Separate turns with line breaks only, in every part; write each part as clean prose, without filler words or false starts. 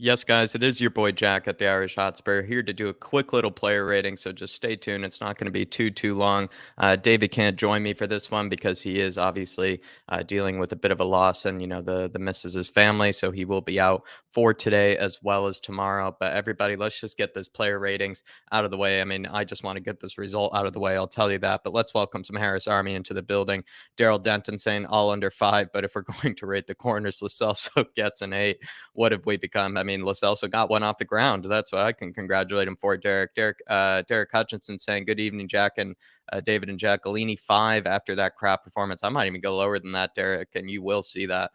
Yes, guys, it is your boy Jack at the Irish Hotspur here to do a quick little player rating. So just stay tuned. It's not going to be too long. David can't join me for this one because he is obviously dealing with a bit of a loss, and the missus' family, so he will be out for today as well as tomorrow. But everybody, let's just get this player ratings out of the way. I mean, I just want to get this result out of the way. I'll tell you that. But let's welcome some Harris Army into the building. Daryl Denton saying all under 5, but if we're going to rate the corners, Lacelso gets an 8. What have we become? I mean, Lacelso got one off the ground. That's what I can congratulate him for. Derek Hutchinson saying, "Good evening, Jack and David and Jacqueline." 5 after that crap performance. I might even go lower than that, Derek, and you will see that.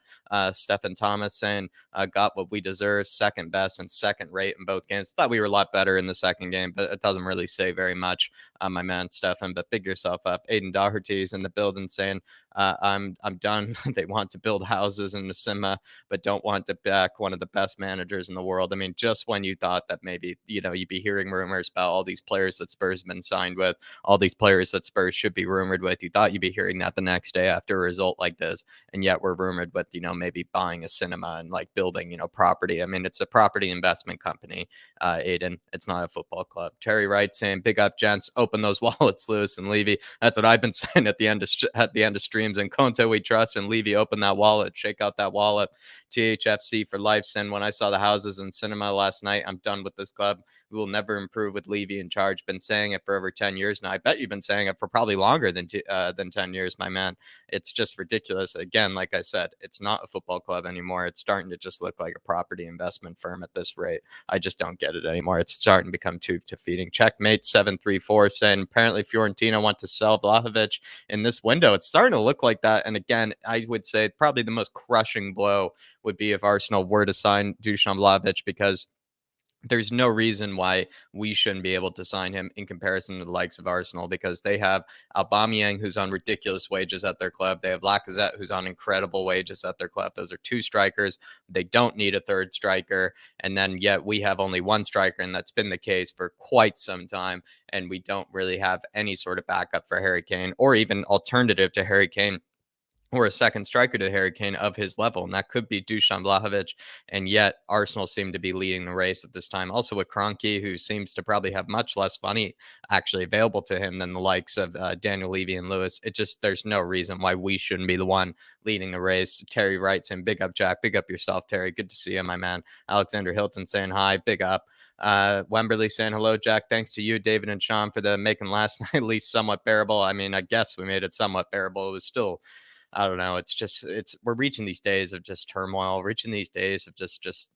Stephen Thomas saying, "Got what we deserve. Second best and second rate in both games." Thought we were a lot better in the second game, but it doesn't really say very much, my man Stefan. But big yourself up. Aiden Doherty is in the building saying, I'm done. They want to build houses in Nasima, but don't want to back one of the best managers in the world. I mean, just when you thought that maybe, you'd be hearing rumors about all these players that Spurs have been signed with, all these players that Spurs should be rumored with, you thought you'd be hearing that the next day after a result like this. And yet we're rumored with, maybe buying a cinema and like building, property. I mean, it's a property investment company, Aiden. It's not a football club. Terry Wright saying, "Big up, gents. Open those wallets, Lewis and Levy." That's what I've been saying at the end of streams. And Conte we trust, and Levy, open that wallet, shake out that wallet. THFC for life. And when I saw the houses in cinema last night, I'm done with this club. We will never improve with Levy in charge. Been saying it for over 10 years now. I bet you've been saying it for probably longer than 10 years, my man. It's just ridiculous. Again, like I said, it's not a football club anymore. It's starting to just look like a property investment firm at this rate. I just don't get it anymore. It's starting to become too defeating. Checkmate 734 saying, apparently Fiorentina want to sell Vlahovic in this window. It's starting to look like that. And again, I would say probably the most crushing blow would be if Arsenal were to sign Dusan Vlahovic, because there's no reason why we shouldn't be able to sign him in comparison to the likes of Arsenal, because they have Aubameyang, who's on ridiculous wages at their club. They have Lacazette, who's on incredible wages at their club. Those are two strikers. They don't need a third striker. And then yet we have only one striker, and that's been the case for quite some time. And we don't really have any sort of backup for Harry Kane, or even alternative to Harry Kane, or a second striker to Harry Kane of his level, and that could be Dusan Vlahovic. And yet Arsenal seem to be leading the race at this time. Also with Kroenke, who seems to probably have much less money actually available to him than the likes of Daniel Levy and Lewis. There's no reason why we shouldn't be the one leading the race. Terry writes in, "Big up, Jack. Big up yourself, Terry. Good to see you, my man." Alexander Hilton saying hi. Big up. Wemberley saying, "Hello, Jack. Thanks to you, David and Sean, for the making last night at least somewhat bearable." I mean, I guess we made it somewhat bearable. It was still, I don't know. We're reaching these days of just turmoil, reaching these days of just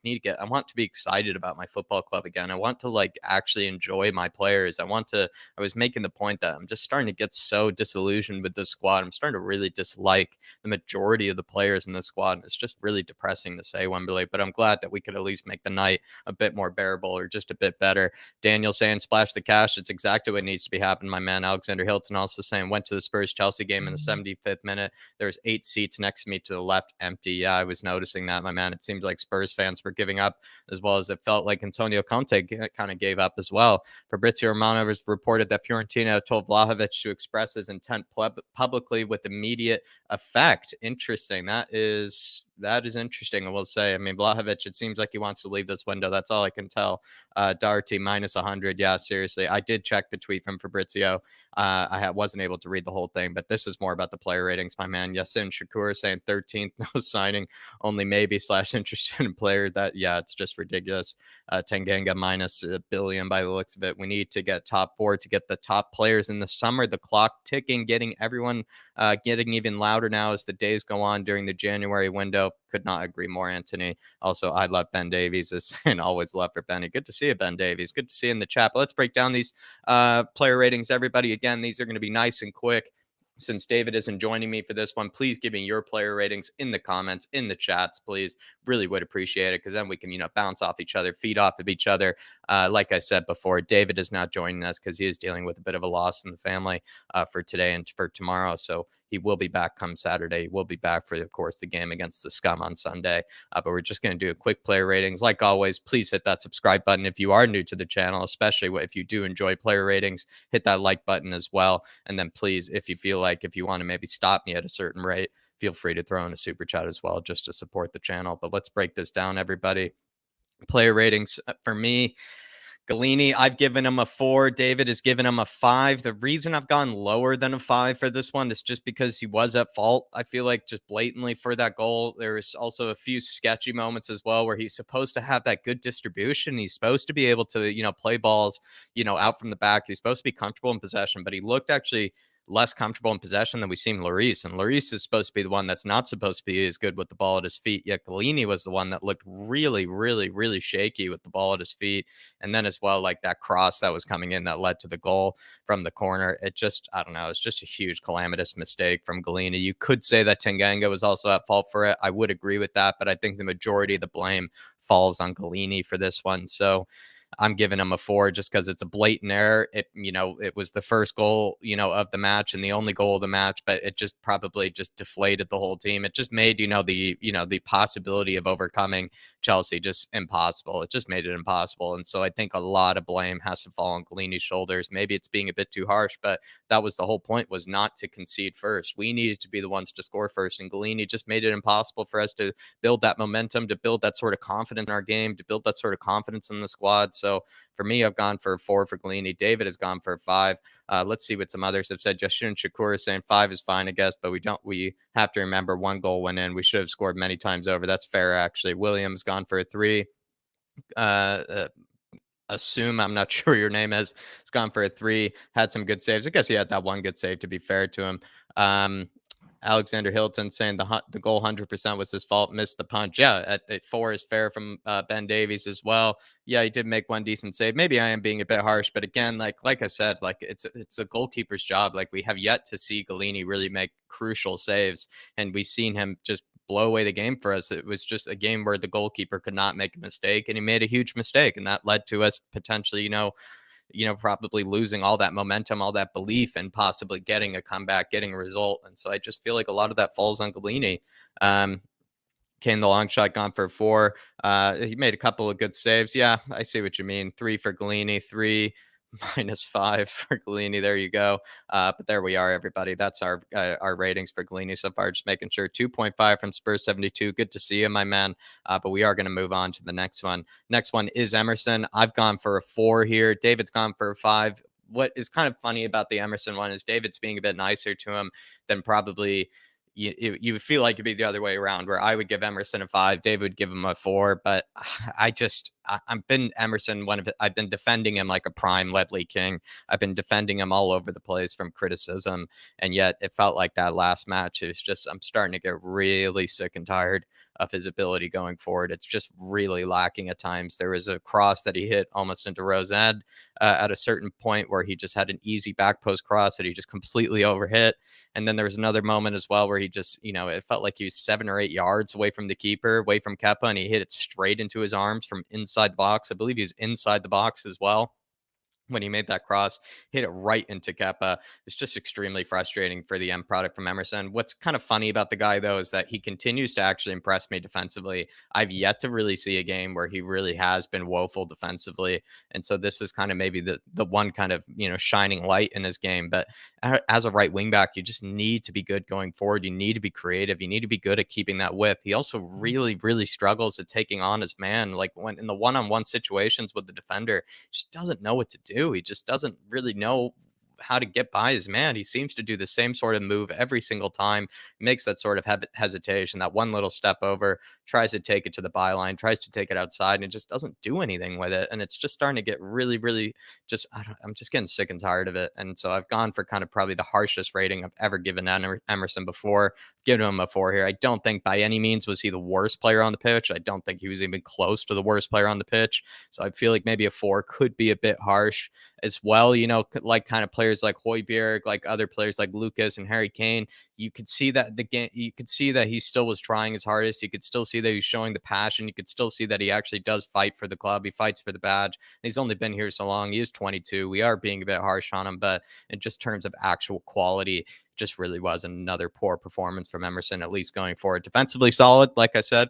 need to I want to be excited about my football club again. I want to like actually enjoy my players. I was making the point that I'm just starting to get so disillusioned with the squad. I'm starting to really dislike the majority of the players in the squad. And it's just really depressing to say, Wembley, but I'm glad that we could at least make the night a bit more bearable, or just a bit better. Daniel saying, "Splash the cash." It's exactly what needs to be happening, my man. Alexander Hilton also saying, "Went to the Spurs Chelsea game in the 75th minute. There's 8 seats next to me to the left empty." Yeah, I was noticing that, my man. It seems like Spurs fans were giving up, as well as it felt like Antonio Conte kind of gave up as well. Fabrizio Romano has reported that Fiorentina told Vlahovic to express his intent publicly with immediate effect. Interesting. That is interesting, I will say. I mean, Vlahovic, it seems like he wants to leave this window. That's all I can tell. Doherty minus 100. Yeah, seriously. I did check the tweet from Fabrizio. Wasn't able to read the whole thing, but this is more about the player ratings, my man. Yasin Shakur saying 13th, no signing, only maybe / interested in player. It's just ridiculous. Tangenga minus a billion by the looks of it. We need to get top 4 to get the top players in the summer. The clock ticking, getting everyone getting even louder now as the days go on during the January window. Could not agree more, Anthony. Also, I love Ben Davies, and always love for Benny. Good to see you, Ben Davies. Good to see you in the chat. But let's break down these player ratings, everybody. Again, these are going to be nice and quick. Since David isn't joining me for this one, please give me your player ratings in the comments, in the chats, please. Really would appreciate it, because then we can, bounce off each other, feed off of each other. Like I said before, David is not joining us because he is dealing with a bit of a loss in the family for today and for tomorrow. So he will be back come Saturday. He will be back for, of course, the game against the Scum on Sunday. But we're just going to do a quick player ratings. Like always, please hit that subscribe button if you are new to the channel, especially if you do enjoy player ratings. Hit that like button as well. And then please, if you want to maybe stop me at a certain rate, feel free to throw in a super chat as well, just to support the channel. But let's break this down, everybody. Player ratings for me, Galini, I've given him a 4. David has given him a 5. The reason I've gone lower than a 5 for this one is just because he was at fault. I feel like just blatantly for that goal. There's also a few sketchy moments as well where he's supposed to have that good distribution. He's supposed to be able to, play balls, out from the back. He's supposed to be comfortable in possession, but he looked actually less comfortable in possession than we seen Lloris. And Lloris is supposed to be the one that's not supposed to be as good with the ball at his feet. Yet Galini was the one that looked really, really, really shaky with the ball at his feet. And then as well, like that cross that was coming in that led to the goal from the corner. It just, I don't know, it's just a huge calamitous mistake from Galini. You could say that Tangenga was also at fault for it. I would agree with that, but I think the majority of the blame falls on Galini for this one. So I'm giving him a 4 just because it's a blatant error. It was the first goal, of the match and the only goal of the match, but it just probably just deflated the whole team. It just made, the possibility of overcoming Chelsea just impossible. It just made it impossible. And so I think a lot of blame has to fall on Galini's shoulders. Maybe it's being a bit too harsh, but that was the whole point, was not to concede first. We needed to be the ones to score first. And Galini just made it impossible for us to build that momentum, to build that sort of confidence in our game, to build that sort of confidence in the squad. So for me, I've gone for a 4 for Galini. David has gone for a 5. Let's see what some others have said. Justin Shakur is saying 5 is fine, I guess, but we have to remember one goal went in. We should have scored many times over. That's fair, actually. Williams gone for a 3. Uh, uh, Assume, I'm not sure your name is. It's gone for a 3. Had some good saves. I guess he had that one good save, to be fair to him. Alexander Hilton saying the goal 100% was his fault, missed the punch. Yeah, at 4 is fair from Ben Davies as well. Yeah, he did make one decent save. Maybe I am being a bit harsh, but again, like I said, like it's a goalkeeper's job. Like we have yet to see Galini really make crucial saves, and we've seen him just blow away the game for us. It was just a game where the goalkeeper could not make a mistake, and he made a huge mistake, and that led to us potentially, probably losing all that momentum, all that belief, and possibly getting a comeback, getting a result. And so I just feel like a lot of that falls on Galini. Kane, the long shot, gone for 4. He made a couple of good saves. Yeah, I see what you mean. 3 for Galini, 3 -5 for Galini. There you go. But there we are, everybody. That's our ratings for Galini so far. Just making sure. 2.5 from Spurs 72. Good to see you, my man. But we are going to move on to the next one. Next one is Emerson. I've gone for a 4 here. David's gone for a 5. What is kind of funny about the Emerson one is David's being a bit nicer to him than probably you would feel like it'd be the other way around, where I would give Emerson a 5, David would give him a 4. But I've been Emerson, I've been defending him like a prime Ledley King. I've been defending him all over the place from criticism, and yet it felt like that last match. It was just, I'm starting to get really sick and tired of his ability going forward. It's just really lacking at times. There was a cross that he hit almost into Rosette at a certain point where he just had an easy back post cross that he just completely overhit. And then there was another moment as well where he just, it felt like he was 7 or 8 yards away from the keeper, away from Kepa, and he hit it straight into his arms from inside the box. I believe he was inside the box as well when he made that cross, hit it right into Kepa. It's just extremely frustrating for the end product from Emerson. What's kind of funny about the guy, though, is that he continues to actually impress me defensively. I've yet to really see a game where he really has been woeful defensively. And so this is kind of maybe the one kind of, shining light in his game. But as a right wing back, you just need to be good going forward. You need to be creative. You need to be good at keeping that width. He also really, really struggles at taking on his man. Like when in the one-on-one situations with the defender, just doesn't know what to do. He just doesn't really know how to get by his man. He seems to do the same sort of move every single time, makes that sort of hesitation, that one little step over, tries to take it to the byline, tries to take it outside, and it just doesn't do anything with it. And it's just starting to get really, really just, I'm just getting sick and tired of it. And so I've gone for kind of probably the harshest rating I've ever given Emerson before. Giving him a 4 here. I don't think by any means was he the worst player on the pitch. I don't think he was even close to the worst player on the pitch. So I feel like maybe a 4 could be a bit harsh as well. Like kind of players like Højbjerg, like other players like Lucas and Harry Kane, you could see that the game, you could see that he still was trying his hardest. You could still see that he's showing the passion. You could still see that he actually does fight for the club. He fights for the badge. He's only been here so long. He is 22. We are being a bit harsh on him, but in just terms of actual quality, just really was another poor performance from Emerson, at least going forward. Defensively solid, like I said,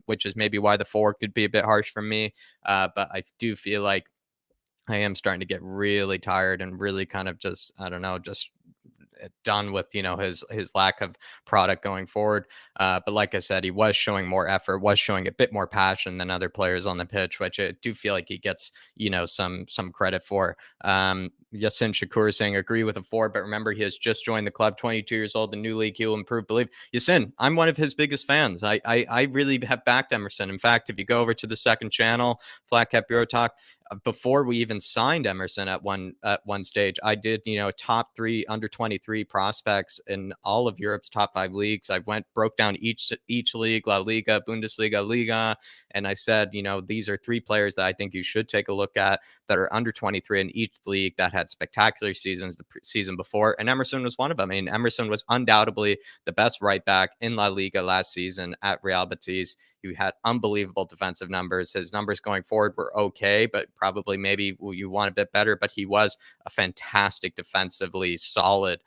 which is maybe why the 4 could be a bit harsh for me. But I do feel like I am starting to get really tired and really kind of just, I don't know, just done with, his lack of product going forward. But like I said, he was showing more effort, was showing a bit more passion than other players on the pitch, which I do feel like he gets, some credit for. Yasin Shakur saying agree with a 4, but remember he has just joined the club, 22 years old, the new league. He will improve. Believe Yasin, I'm one of his biggest fans. I really have backed Emerson. In fact, if you go over to the second channel, Flat Cap Bureau Talk, before we even signed Emerson at one stage, I did, top 3 under 23 prospects in all of Europe's top 5 leagues. I broke down each league, La Liga, Bundesliga, Liga, and I said, these are 3 players that I think you should take a look at that are under 23 in each league that had spectacular seasons the season before, and Emerson was one of them. I mean, Emerson was undoubtedly the best right back in La Liga last season at Real Betis. He had unbelievable defensive numbers. His numbers going forward were okay, but probably maybe you want a bit better. But he was a fantastic defensively solid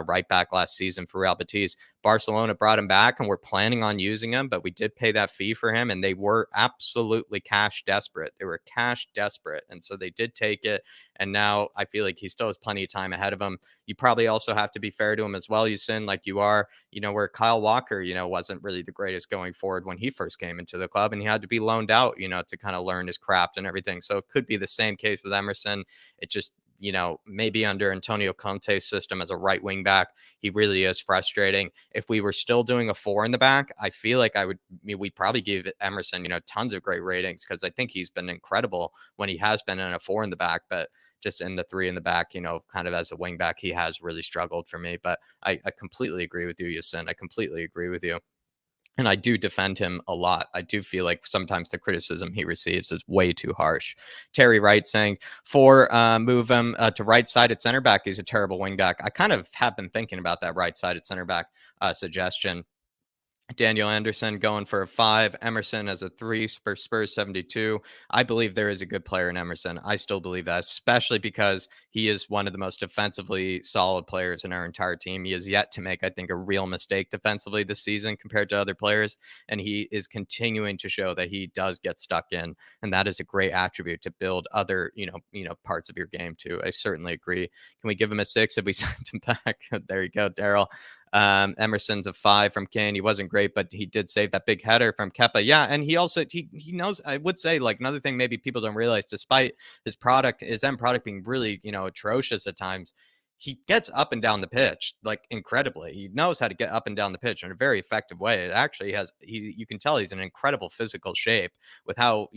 right back last season for Real Betis. Barcelona brought him back and we're planning on using him, but we did pay that fee for him and they were absolutely cash desperate. They were cash desperate. And so they did take it. And now I feel like he still has plenty of time ahead of him. You probably also have to be fair to him as well, Yusin, like you are, where Kyle Walker, wasn't really the greatest going forward when he first came into the club and he had to be loaned out, to kind of learn his craft and everything. So it could be the same case with Emerson. It just, maybe under Antonio Conte's system as a right wing back, he really is frustrating. If we were still doing a 4 in the back, I feel like we'd probably give Emerson, tons of great ratings because I think he's been incredible when he has been in a 4 in the back, but just in the 3 in the back, kind of as a wing back, he has really struggled for me. But I completely agree with you, Yasin. I completely agree with you. And I do defend him a lot. I do feel like sometimes the criticism he receives is way too harsh. Terry Wright saying, move him to right side at center back. He's a terrible wing back. I kind of have been thinking about that right side at center back suggestion. Daniel Anderson going for a 5. Emerson as a 3 for Spurs 72. I believe there is a good player in Emerson. I still believe that, especially because he is one of the most defensively solid players in our entire team. He has yet to make, I think, a real mistake defensively this season compared to other players. And he is continuing to show that he does get stuck in. And that is a great attribute to build other, parts of your game too. I certainly agree. Can we give him a 6 if we send him back? There you go, Daryl. Emerson's a 5 from Kane. He wasn't great, but he did save that big header from Kepa. Yeah, and he also he knows. I would say like another thing maybe people don't realize, despite his end product being really atrocious at times, he gets up and down the pitch like incredibly. He knows how to get up and down the pitch in a very effective way. It actually has. You can tell he's in incredible physical shape with how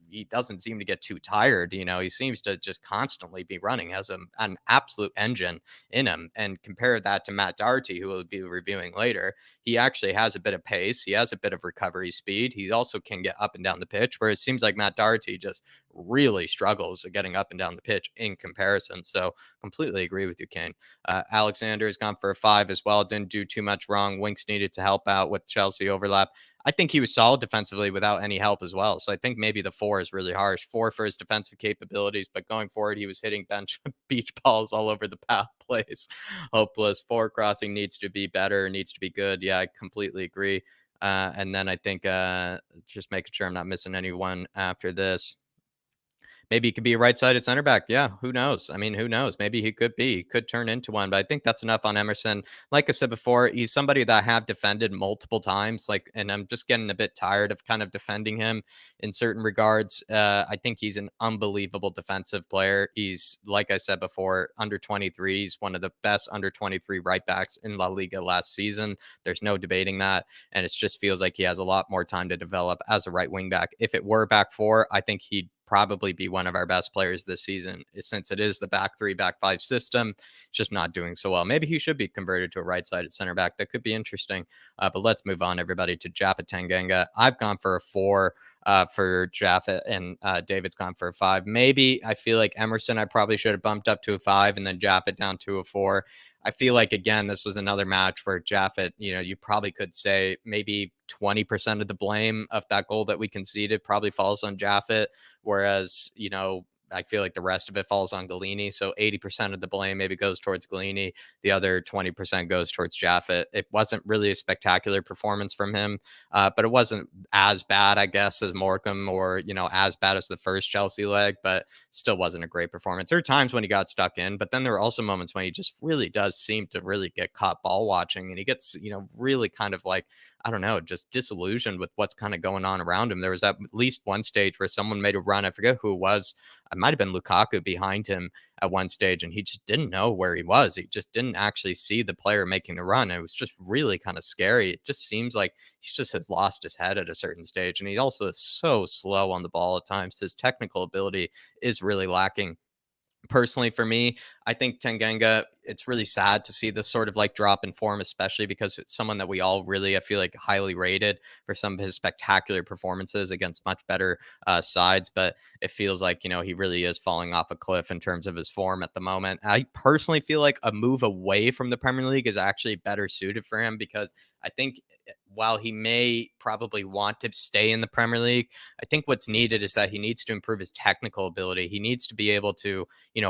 he doesn't seem to get too tired. He seems to just constantly be running, has an absolute engine in him. And compare that to Matt Doherty, who we'll be reviewing later. He actually has a bit of pace. He has a bit of recovery speed. He also can get up and down the pitch, where it seems like Matt Doherty just really struggles at getting up and down the pitch in comparison. So completely agree with you, Kane. Alexander has gone for a 5 as well. Didn't do too much wrong. Winks needed to help out with Chelsea overlap. I think he was solid defensively without any help as well. So I think maybe the 4 is really harsh. 4 for his defensive capabilities, but going forward, he was hitting beach balls all over the path plays. Hopeless. 4 crossing needs to be better, needs to be good. Yeah, I completely agree. And then I think just making sure I'm not missing anyone after this. Maybe he could be a right-sided center back. Yeah, who knows? I mean, who knows? Maybe he could be. He could turn into one. But I think that's enough on Emerson. Like I said before, he's somebody that I have defended multiple times. And I'm just getting a bit tired of kind of defending him in certain regards. I think he's an unbelievable defensive player. He's, like I said before, under 23. He's one of the best under 23 right backs in La Liga last season. There's no debating that. And it just feels like he has a lot more time to develop as a right wing back. If it were back 4, I think he'd probably be one of our best players this season, since it is the back 3, back 5 system. It's just not doing so well. Maybe he should be converted to a right-sided center back. That could be interesting. But let's move on, everybody, to Jaffa Tanganga. I've gone for a 4 for Jaffa, and David's gone for a 5. Maybe I feel like Emerson, I probably should have bumped up to a 5 and then Jaffa down to a 4. I feel like, again, this was another match where Jaffa, you probably could say maybe 20% of the blame of that goal that we conceded probably falls on Jaffa. Whereas, I feel like the rest of it falls on Galini. So 80% of the blame maybe goes towards Galini. The other 20% goes towards Jaffa. It wasn't really a spectacular performance from him, but it wasn't as bad, I guess, as Morecambe or, as bad as the first Chelsea leg, but still wasn't a great performance. There are times when he got stuck in, but then there are also moments when he just really does seem to really get caught ball watching, and he gets, really kind of like, I don't know, just disillusioned with what's kind of going on around him. There was at least one stage where someone made a run. I forget who it was. It might have been Lukaku behind him at one stage, and he just didn't know where he was. He just didn't actually see the player making the run. It was just really kind of scary. It just seems like he just has lost his head at a certain stage, and he also is so slow on the ball at times. His technical ability is really lacking. Personally, for me, I think Tangenga, it's really sad to see this sort of like drop in form, especially because it's someone that we all really, I feel like, highly rated for some of his spectacular performances against much better sides. But it feels like, he really is falling off a cliff in terms of his form at the moment. I personally feel like a move away from the Premier League is actually better suited for him, because I think while he may probably want to stay in the Premier League, I think what's needed is that he needs to improve his technical ability. He needs to be able to,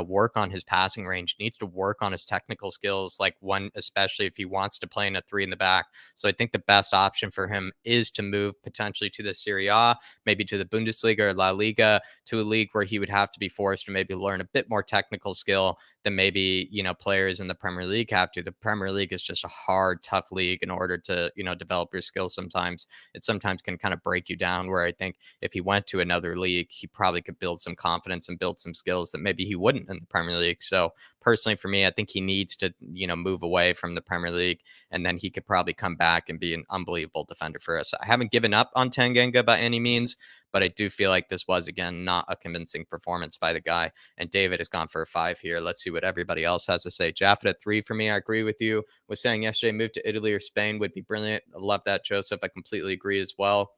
work on his passing range, needs to work on his technical skills, like one, especially if he wants to play in a three in the back. So I think the best option for him is to move potentially to the Serie A, maybe to the Bundesliga or La Liga, to a league where he would have to be forced to maybe learn a bit more technical skill than maybe, players in the Premier League have to. The Premier League is just a hard, tough league in order to, develop your skills sometimes. It sometimes can kind of break you down, where I think if he went to another league, he probably could build some confidence and build some skills that maybe he wouldn't in the Premier League. So personally, for me, I think he needs to, move away from the Premier League, and then he could probably come back and be an unbelievable defender for us. I haven't given up on Tangenga by any means, but I do feel like this was, again, not a convincing performance by the guy. And David has gone for a 5 here. Let's see what everybody else has to say. Jaffa at 3 for me. I agree with you. Was saying yesterday, move to Italy or Spain would be brilliant. I love that, Joseph. I completely agree as well.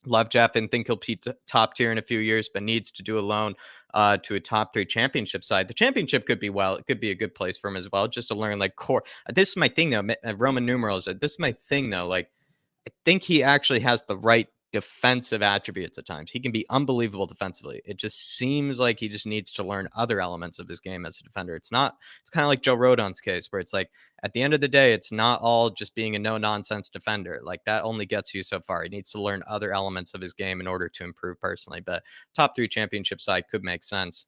Love Jeff and think he'll be top tier in a few years, but needs to do a loan to a top 3 championship side. The championship could be, well, it could be a good place for him as well, just to learn like core. This is my thing though. Roman numerals. This is my thing though. Like, I think he actually has the right defensive attributes at times. He can be unbelievable defensively. It just seems like he just needs to learn other elements of his game as a defender. It's kind of like Joe Rodon's case, where it's like at the end of the day, it's not all just being a no nonsense defender. Like that only gets you so far. He needs to learn other elements of his game in order to improve personally. But top 3 championship side could make sense.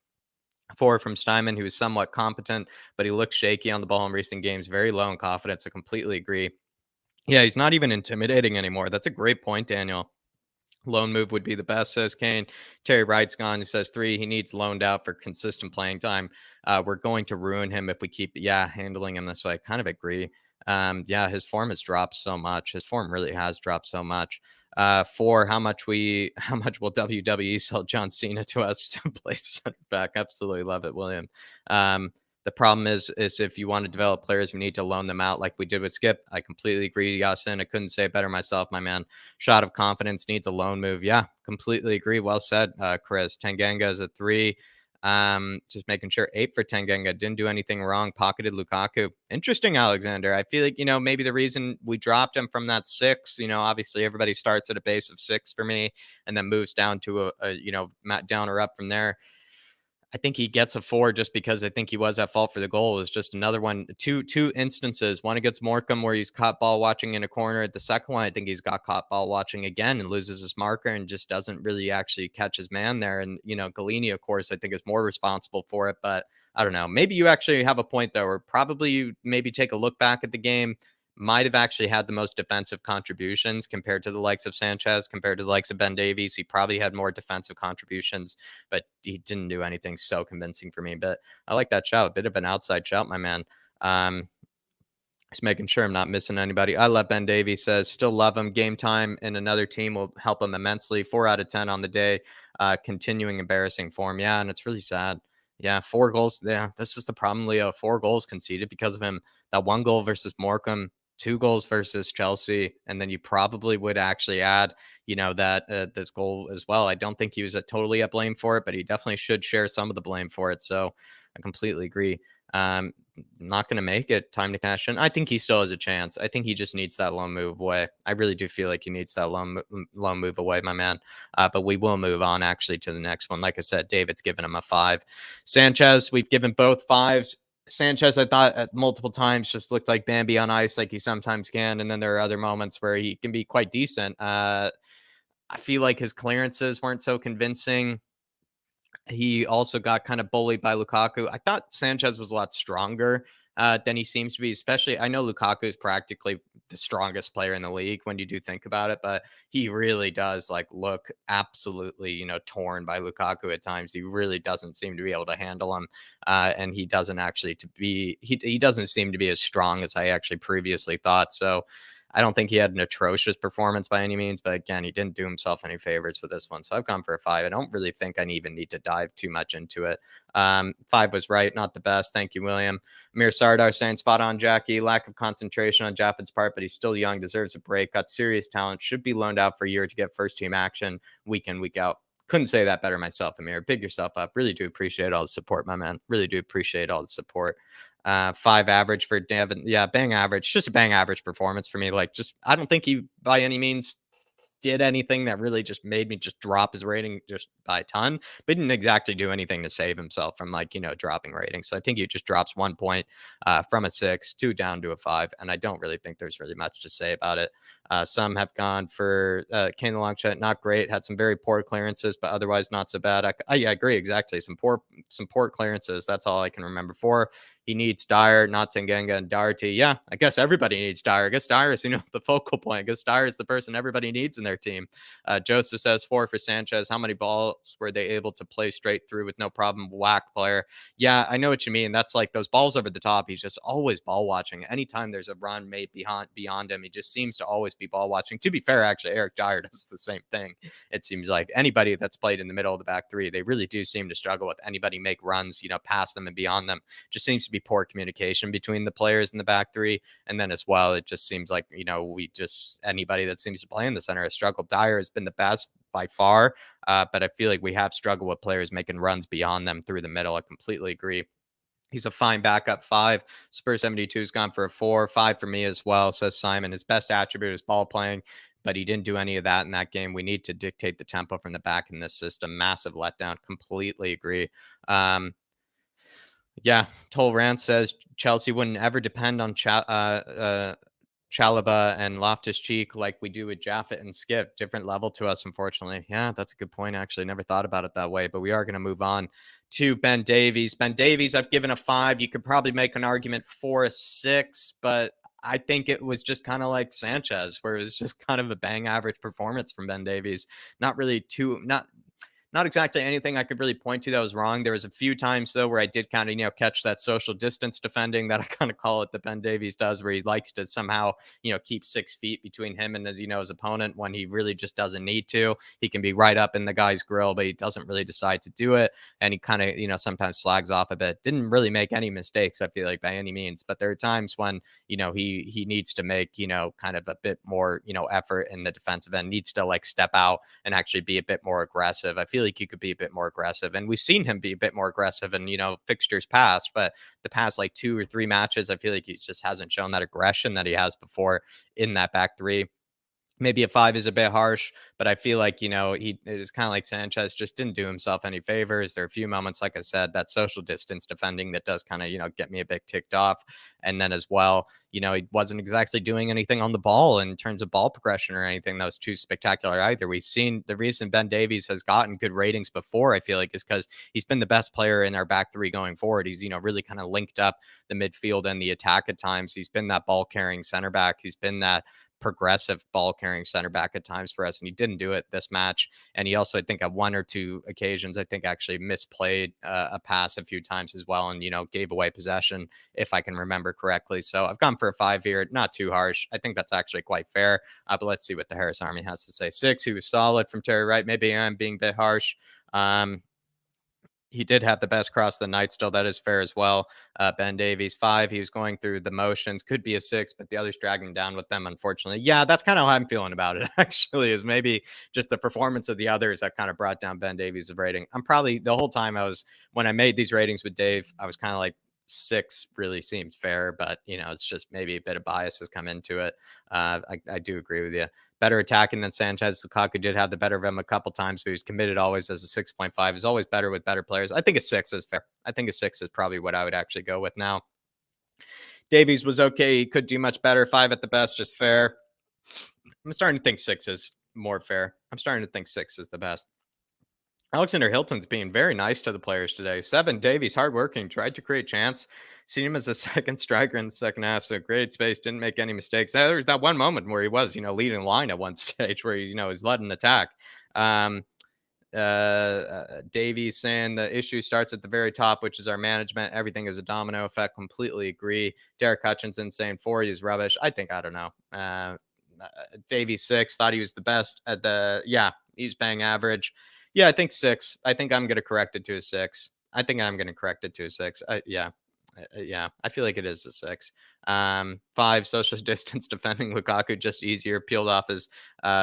4 from Steinman, who is somewhat competent, but he looks shaky on the ball in recent games, very low in confidence. I completely agree. Yeah, he's not even intimidating anymore. That's a great point, Daniel. Loan move would be the best, says Kane. Terry Wright's gone. He says 3. He needs loaned out for consistent playing time. We're going to ruin him if we keep, handling him this way. I kind of agree. His form has dropped so much. His form really has dropped so much. 4, how much will WWE sell John Cena to us to play center back? Absolutely love it, William. The problem is if you want to develop players, we need to loan them out like we did with Skip. I completely agree, Yasin. I couldn't say it better myself, my man. Shot of confidence needs a loan move. Yeah, completely agree. Well said, Chris. Tangenga is a 3. Just making sure 8 for Tangenga. Didn't do anything wrong. Pocketed Lukaku. Interesting, Alexander. I feel like, maybe the reason we dropped him from that 6, obviously everybody starts at a base of 6 for me and then moves down to down or up from there. I think he gets a 4 just because I think he was at fault for the goal. It was just another one, two instances. One against Morecambe where he's caught ball watching in a corner. The second one, I think he's got caught ball watching again and loses his marker and just doesn't really actually catch his man there. And, Galini, of course, I think is more responsible for it. But I don't know. Maybe you actually have a point, though, or probably you maybe take a look back at the game. Might have actually had the most defensive contributions compared to the likes of Sanchez, compared to the likes of Ben Davies. He probably had more defensive contributions, but he didn't do anything so convincing for me. But I like that shout. A bit of an outside shout, my man. Just making sure I'm not missing anybody. I love Ben Davies, says, still love him. Game time in another team will help him immensely. 4 out of 10 on the day. Continuing embarrassing form. Yeah, and it's really sad. Yeah, 4 goals. Yeah, this is the problem, Leo. 4 goals conceded because of him. That 1 goal versus Morecambe, 2 goals versus Chelsea, and then you probably would actually add, that this goal as well. I don't think he was totally at blame for it, but he definitely should share some of the blame for it. So I completely agree. not going to make it. Time to cash in. I think he still has a chance. I think he just needs that loan move away. I really do feel like he needs that loan move away, my man. But we will move on actually to the next one. Like I said, David's given him a 5. Sanchez, we've given both 5s. Sanchez, I thought at multiple times just looked like Bambi on ice, like he sometimes can, and then there are other moments where he can be quite decent. I feel like his clearances weren't so convincing. He also got kind of bullied by Lukaku. I thought Sanchez was a lot stronger than he seems to be, especially. I know Lukaku is practically the strongest player in the league when you do think about it, but he really does like look absolutely, torn by Lukaku at times. He really doesn't seem to be able to handle him. And he doesn't actually he doesn't seem to be as strong as I actually previously thought. So I don't think he had an atrocious performance by any means, but again, he didn't do himself any favors with this one. So I've gone for a 5. I don't really think I even need to dive too much into it. 5 was right, not the best. Thank you, William. Amir Sardar saying spot on, Jackie. Lack of concentration on Jaffa's part, but he's still young, deserves a break. Got serious talent, should be loaned out for a year to get first team action week in, week out. Couldn't say that better myself, Amir. Big yourself up. Really do appreciate all the support, my man. Really do appreciate all the support. 5 average for Devin. Yeah, bang average. Just a bang average performance for me. Like, just I don't think he by any means did anything that really just made me just drop his rating just by a ton, but didn't exactly do anything to save himself from like, dropping rating. So I think he just drops 1 point from a 6, 2 down to a 5. And I don't really think there's really much to say about it. Some have gone for Kane the long shot, not great, had some very poor clearances, but otherwise not so bad. I agree. Exactly. Some poor clearances. That's all I can remember for. He needs Dyer, not Tangenga and Doherty. Yeah, I guess everybody needs Dyer. I guess Dyer is, the focal point. I guess Dyer is the person everybody needs in their team. Joseph says 4 for Sanchez. How many balls were they able to play straight through with no problem? Whack player. Yeah, I know what you mean. That's like those balls over the top. He's just always ball watching. Anytime there's a run made beyond him, he just seems to always be ball watching. To be fair, actually, Eric Dyer does the same thing. It seems like anybody that's played in the middle of the back three, they really do seem to struggle with anybody make runs, past them and beyond them. Just seems to be poor communication between the players in the back three. And then as well, it just seems like, anybody that seems to play in the center has struggled. Dyer has been the best by far, but I feel like we have struggled with players making runs beyond them through the middle. I completely agree. He's a fine backup 5. Spurs 72 has gone for a 4. 5 for me as well, says Simon. His best attribute is ball playing, but he didn't do any of that in that game. We need to dictate the tempo from the back in this system. Massive letdown. Completely agree. Yeah, Toll Rant says Chelsea wouldn't ever depend on Chalaba and Loftus-Cheek like we do with Jaffa and Skip. Different level to us, unfortunately. Yeah, that's a good point, actually. Never thought about it that way, but we are going to move on to Ben Davies. Ben Davies, I've given a 5. You could probably make an argument for a 6, but I think it was just kind of like Sanchez, where it was just kind of a bang average performance from Ben Davies. Not exactly anything I could really point to that was wrong. There was a few times though where I did kind of, catch that social distance defending that I kind of call it that Ben Davies does, where he likes to somehow, keep 6 feet between him and his opponent when he really just doesn't need to. He can be right up in the guy's grill, but he doesn't really decide to do it. And he kind of, sometimes slags off a bit. Didn't really make any mistakes, I feel like, by any means. But there are times when, he needs to make, kind of a bit more, effort in the defensive end, needs to like step out and actually be a bit more aggressive. I feel like he could be a bit more aggressive, and we've seen him be a bit more aggressive in fixtures past, but the past like 2 or 3 matches I feel like he just hasn't shown that aggression that he has before in that back three. Maybe a 5 is a bit harsh, but I feel like, he is kind of like Sanchez, just didn't do himself any favors. There are a few moments, like I said, that social distance defending that does kind of, get me a bit ticked off. And then as well, he wasn't exactly doing anything on the ball in terms of ball progression or anything that was too spectacular either. We've seen the reason Ben Davies has gotten good ratings before, I feel like, is because he's been the best player in our back three going forward. He's, really kind of linked up the midfield and the attack at times. He's been that ball carrying center back. He's been that progressive ball carrying center back at times for us, and he didn't do it this match. And he also, I think, at 1 or 2 occasions, I think actually misplayed a pass a few times as well, and gave away possession, if I can remember correctly. So I've gone for a 5 here. Not too harsh. I think that's actually quite fair. But let's see what the Harris Army has to say. 6, he was solid from Terry Wright. Maybe I'm being a bit harsh. He did have the best cross of the night still. That is fair as well. Ben Davies, 5. He was going through the motions. Could be a 6, but the others dragging him down with them, unfortunately. Yeah, that's kind of how I'm feeling about it, actually, is maybe just the performance of the others that kind of brought down Ben Davies' rating. I'm probably, the whole time when I made these ratings with Dave, I was kind of like 6 really seemed fair, but it's just maybe a bit of bias has come into it. I do agree with you. Better attacking than Sanchez. Lukaku did have the better of him a couple times, but he was committed always as a 6.5. He's always better with better players. I think a 6 is fair. I think a 6 is probably what I would actually go with now. Davies was okay. He could do much better. 5 at the best, just fair. I'm starting to think 6 is more fair. I'm starting to think 6 is the best. Alexander Hilton's being very nice to the players today. 7, Davies, hardworking, tried to create chance. Seen him as a second striker in the second half, so created space, didn't make any mistakes. There was that one moment where he was, leading line at one stage where he, was led an attack. Davies saying the issue starts at the very top, which is our management. Everything is a domino effect. Completely agree. Derek Hutchinson saying 4 is rubbish. I don't know. Davies 6, thought he was the best at he's bang average. Yeah, I think 6. I think I'm going to correct it to a 6. I think I'm going to correct it to a 6. Yeah, I feel like it is a 6. 5, social distance defending Lukaku, just easier, peeled off his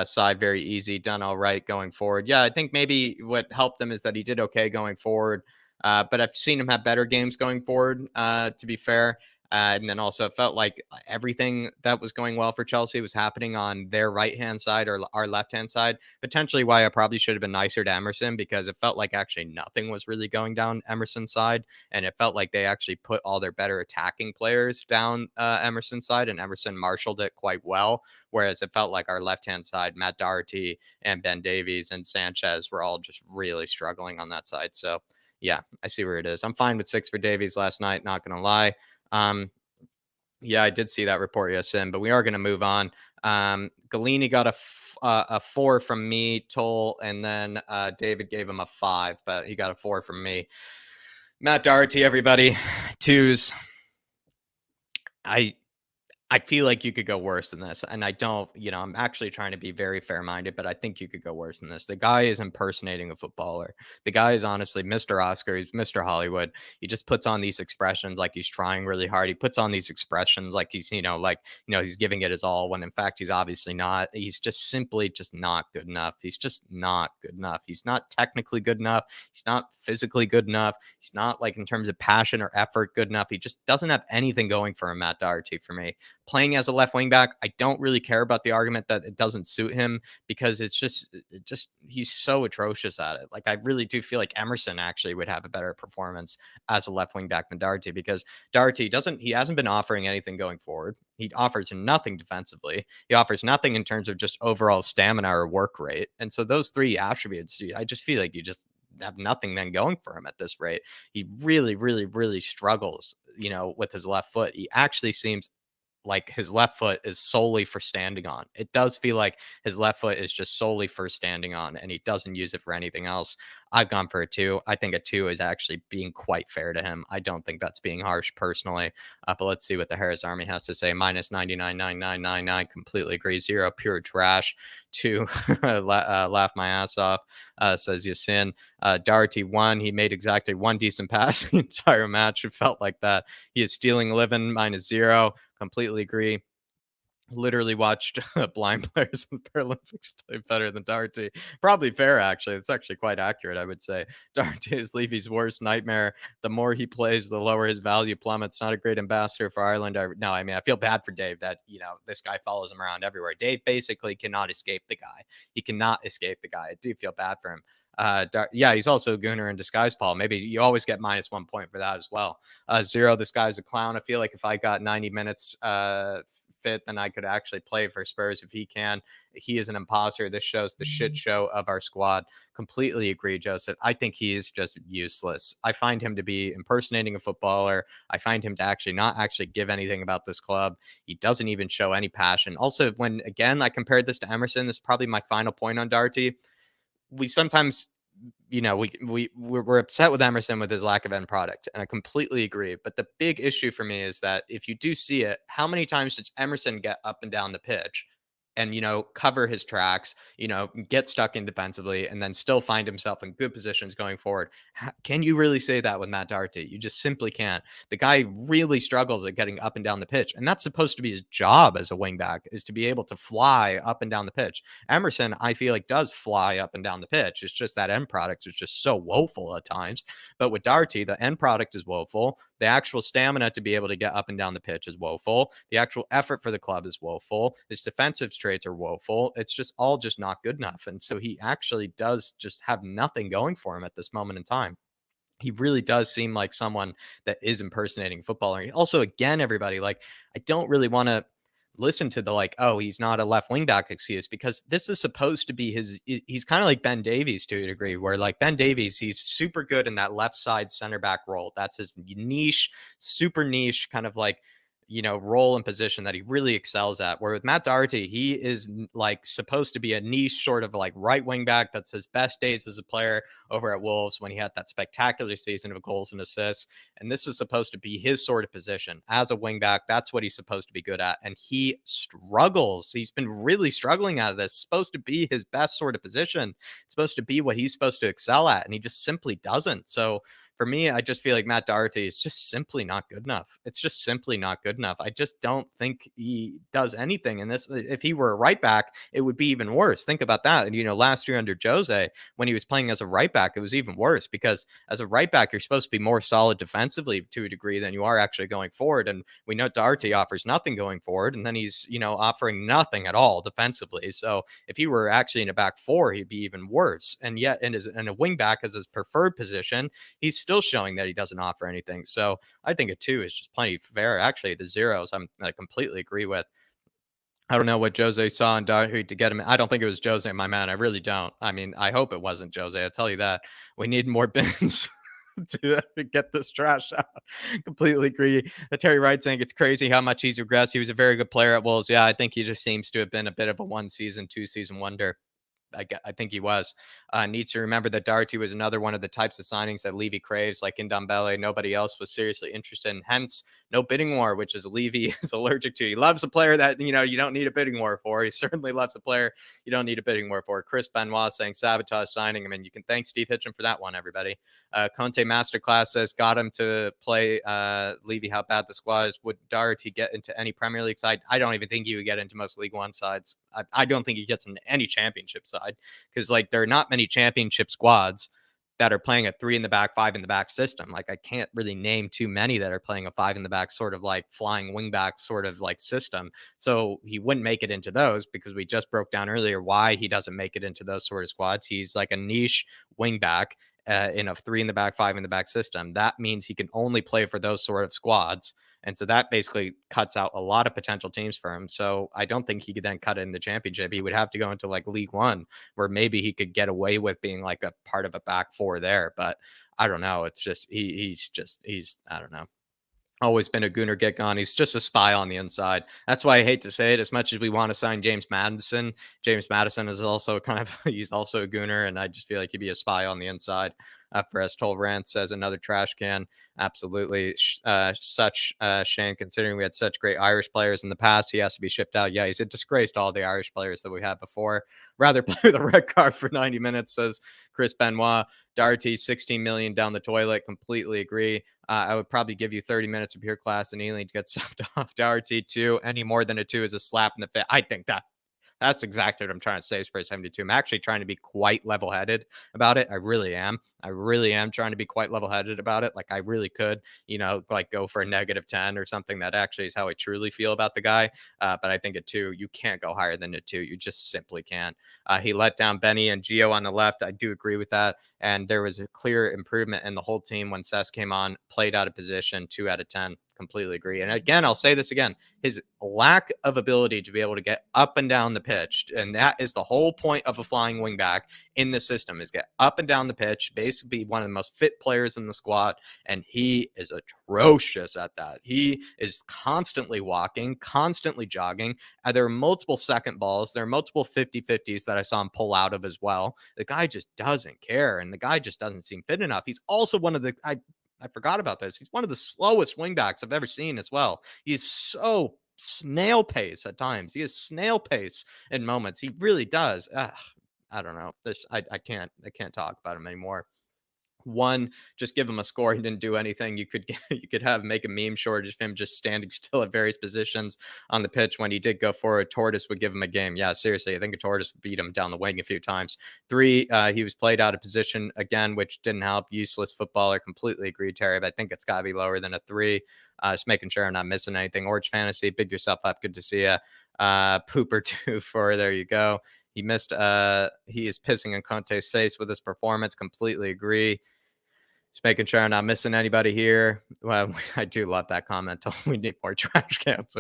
side very easy, done all right going forward. Yeah, I think maybe what helped him is that he did okay going forward, but I've seen him have better games going forward, to be fair. And then also it felt like everything that was going well for Chelsea was happening on their right-hand side or our left-hand side. Potentially why I probably should have been nicer to Emerson, because it felt like actually nothing was really going down Emerson's side. And it felt like they actually put all their better attacking players down Emerson's side, and Emerson marshaled it quite well. Whereas it felt like our left-hand side, Matt Doherty and Ben Davies and Sanchez were all just really struggling on that side. So yeah, I see where it is. I'm fine with 6 for Davies last night, not going to lie. Yeah, I did see that report, yes, but we are going to move on. Galini got a 4 from me, Toll, and then David gave him a 5, but he got a 4 from me. Matt Doherty, everybody, 2s. I feel like you could go worse than this. And I don't, I'm actually trying to be very fair minded, but I think you could go worse than this. The guy is impersonating a footballer. The guy is honestly Mr. Oscar. He's Mr. Hollywood. He just puts on these expressions like he's trying really hard. He puts on these expressions like he's, he's giving it his all, when in fact he's obviously not. He's just simply just not good enough. He's just not good enough. He's not technically good enough. He's not physically good enough. He's not, like, in terms of passion or effort, good enough. He just doesn't have anything going for him, Matt Doherty, for me. Playing as a left wing back, I don't really care about the argument that it doesn't suit him, because it's just he's so atrocious at it. Like, I really do feel like Emerson actually would have a better performance as a left wing back than Doherty, because Doherty he hasn't been offering anything going forward. He offers nothing defensively. He offers nothing in terms of just overall stamina or work rate. And so those 3 attributes, I just feel like you just have nothing then going for him at this rate. He really, really, really struggles, with his left foot. He actually seems like his left foot is solely for standing on. It does feel like his left foot is just solely for standing on, and he doesn't use it for anything else. I've gone for a 2. I think a 2 is actually being quite fair to him. I don't think that's being harsh personally. But let's see what the Harris Army has to say. Minus 99.9999. Completely agree. 0, pure trash. 2, laugh my ass off, says Yasin. Doherty 1. He made exactly 1 decent pass the entire match. It felt like that. He is stealing 11, minus 0. Completely agree. Literally watched blind players in the Paralympics play better than Doherty. Probably fair, actually. It's actually quite accurate, I would say. Doherty is Levy's worst nightmare. The more he plays, the lower his value plummets. Not a great ambassador for Ireland. I feel bad for Dave that, this guy follows him around everywhere. Dave basically cannot escape the guy. He cannot escape the guy. I do feel bad for him. He's also a gooner in disguise, Paul. Maybe you always get minus 1 point for that as well. 0, this guy's a clown. I feel like if I got 90 minutes fit, then I could actually play for Spurs if he can. He is an imposter. This shows the shit show of our squad. Completely agree, Joseph. I think he is just useless. I find him to be impersonating a footballer. I find him to actually not actually give anything about this club. He doesn't even show any passion. Also, when, again, I compared this to Emerson, this is probably my final point on Doherty. We sometimes, we're upset with Emerson with his lack of end product, and I completely agree. But the big issue for me is that if you do see it, how many times does Emerson get up and down the pitch and, cover his tracks, get stuck in defensively, and then still find himself in good positions going forward? Can you really say that with Matt Doherty? You just simply can't. The guy really struggles at getting up and down the pitch, and that's supposed to be his job as a wingback, is to be able to fly up and down the pitch. Emerson, I feel like, does fly up and down the pitch. It's just that end product is just so woeful at times. But with Doherty, the end product is woeful. The actual stamina to be able to get up and down the pitch is woeful. The actual effort for the club is woeful. His defensive traits are woeful. It's just all just not good enough. And so he actually does just have nothing going for him at this moment in time. He really does seem like someone that is impersonating footballer. Also, again, everybody, like, I don't really want to listen to the like, oh, he's not a left wing back excuse, because this is supposed to be he's kind of like Ben Davies to a degree, where like Ben Davies, he's super good in that left side center back role. That's his niche, super niche kind of like, role and position that he really excels at. Where with Matt Doherty, he is like supposed to be a niche sort of like right wing back. That's his best days as a player over at Wolves when he had that spectacular season of goals and assists. And this is supposed to be his sort of position as a wingback. That's what he's supposed to be good at. And he struggles. He's been really struggling out of this. It's supposed to be his best sort of position. It's supposed to be what he's supposed to excel at. And he just simply doesn't. So for me, I just feel like Matt Doherty is just simply not good enough. It's just simply not good enough. I just don't think he does anything in this. If he were a right back, it would be even worse. Think about that. And, last year under Jose, when he was playing as a right back, it was even worse, because as a right back, you're supposed to be more solid defensively to a degree than you are actually going forward. And we know Doherty offers nothing going forward, and then he's, offering nothing at all defensively. So if he were actually in a back four, he'd be even worse. And yet in a wing back as his preferred position, he's still showing that he doesn't offer anything. So I think a 2 is just plenty fair. Actually, the zeros I completely agree with. I don't know what Jose saw in Dahi to get him. I don't think it was Jose, my man. I really don't. I mean, I hope it wasn't Jose. I'll tell you that. We need more bins to get this trash out. Completely agree. Terry Wright saying it's crazy how much he's regressed. He was a very good player at Wolves. Yeah, I think he just seems to have been a bit of a one season, 2 season wonder. I think he was. Needs to remember that Doherty was another one of the types of signings that Levy craves, like in Ndombele. Nobody else was seriously interested in. Hence, no bidding war, which is Levy is allergic to. He loves a player that you don't need a bidding war for. He certainly loves a player you don't need a bidding war for. Chris Benoit saying sabotage signing. I mean, you can thank Steve Hitcham for that one, everybody. Conte Masterclass says got him to play Levy. How bad the squad is. Would Doherty get into any Premier League side? I don't even think he would get into most League One sides. I don't think he gets into any championship side, because like there are not many championship squads that are playing a 3 in the back, 5 in the back system. Like I can't really name too many that are playing a 5 in the back sort of like flying wing back sort of like system. So he wouldn't make it into those, because we just broke down earlier why he doesn't make it into those sort of squads. He's like a niche wing back in a 3 in the back, 5 in the back system. That means he can only play for those sort of squads. And so that basically cuts out a lot of potential teams for him. So I don't think he could then cut it in the championship. He would have to go into like League One, where maybe he could get away with being like a part of a back four there. But I don't know. It's just he's I don't know, always been a Gooner get gone. He's just a spy on the inside. That's why I hate to say it. As much as we want to sign James Madison is also kind of he's also a Gooner, and I just feel like he'd be a spy on the inside. For as Toll Rant says, another trash can. Absolutely, such shame considering we had such great Irish players in the past. He has to be shipped out. Yeah, he's a disgrace to all the Irish players that we had before. Rather play with a red card for 90 minutes, says Chris Benoit. Doherty, 16 million down the toilet. Completely agree. I would probably give you 30 minutes of pure class and Ealing to get subbed off. Doherty, 2. Any more than a 2 is a slap in the face. I think that's exactly what I'm trying to say. Spurs 72. I'm actually trying to be quite level-headed about it. I really am. I really am trying to be quite level-headed about it. Like I really could, like go for a -10 or something. That actually is how I truly feel about the guy. But I think a 2, you can't go higher than a 2. You just simply can't. He let down Benny and Gio on the left. I do agree with that. And there was a clear improvement in the whole team when Cesc came on, played out of position, 2 out of 10. Completely agree. And again, I'll say this again, his lack of ability to be able to get up and down the pitch. And that is the whole point of a flying wing back in the system, is get up and down the pitch, basically one of the most fit players in the squad. And he is atrocious at that. He is constantly walking, constantly jogging. There are multiple second balls. There are multiple 50-50s that I saw him pull out of as well. The guy just doesn't care. And the guy just doesn't seem fit enough. He's also one of the, I forgot about this. He's one of the slowest wingbacks I've ever seen as well. He's so snail pace at times. He is snail pace in moments. He really does. I don't know. I can't talk about him anymore. One, just give him a score. He didn't do anything. You could have make a meme short of him just standing still at various positions on the pitch. When he did go for a tortoise, would give him a game. Yeah, seriously, I think a tortoise beat him down the wing a few times. Three, he was played out of position again, which didn't help. Useless footballer. Completely agree, Terry. But I think it's got to be lower than a three. Just making sure I'm not missing anything. Orange Fantasy, big yourself up. Good to see you. Pooper two for there you go. He missed. He is pissing in Conte's face with his performance. Completely agree. Just making sure I'm not missing anybody here. Well, I do love that comment. We need more trash cans.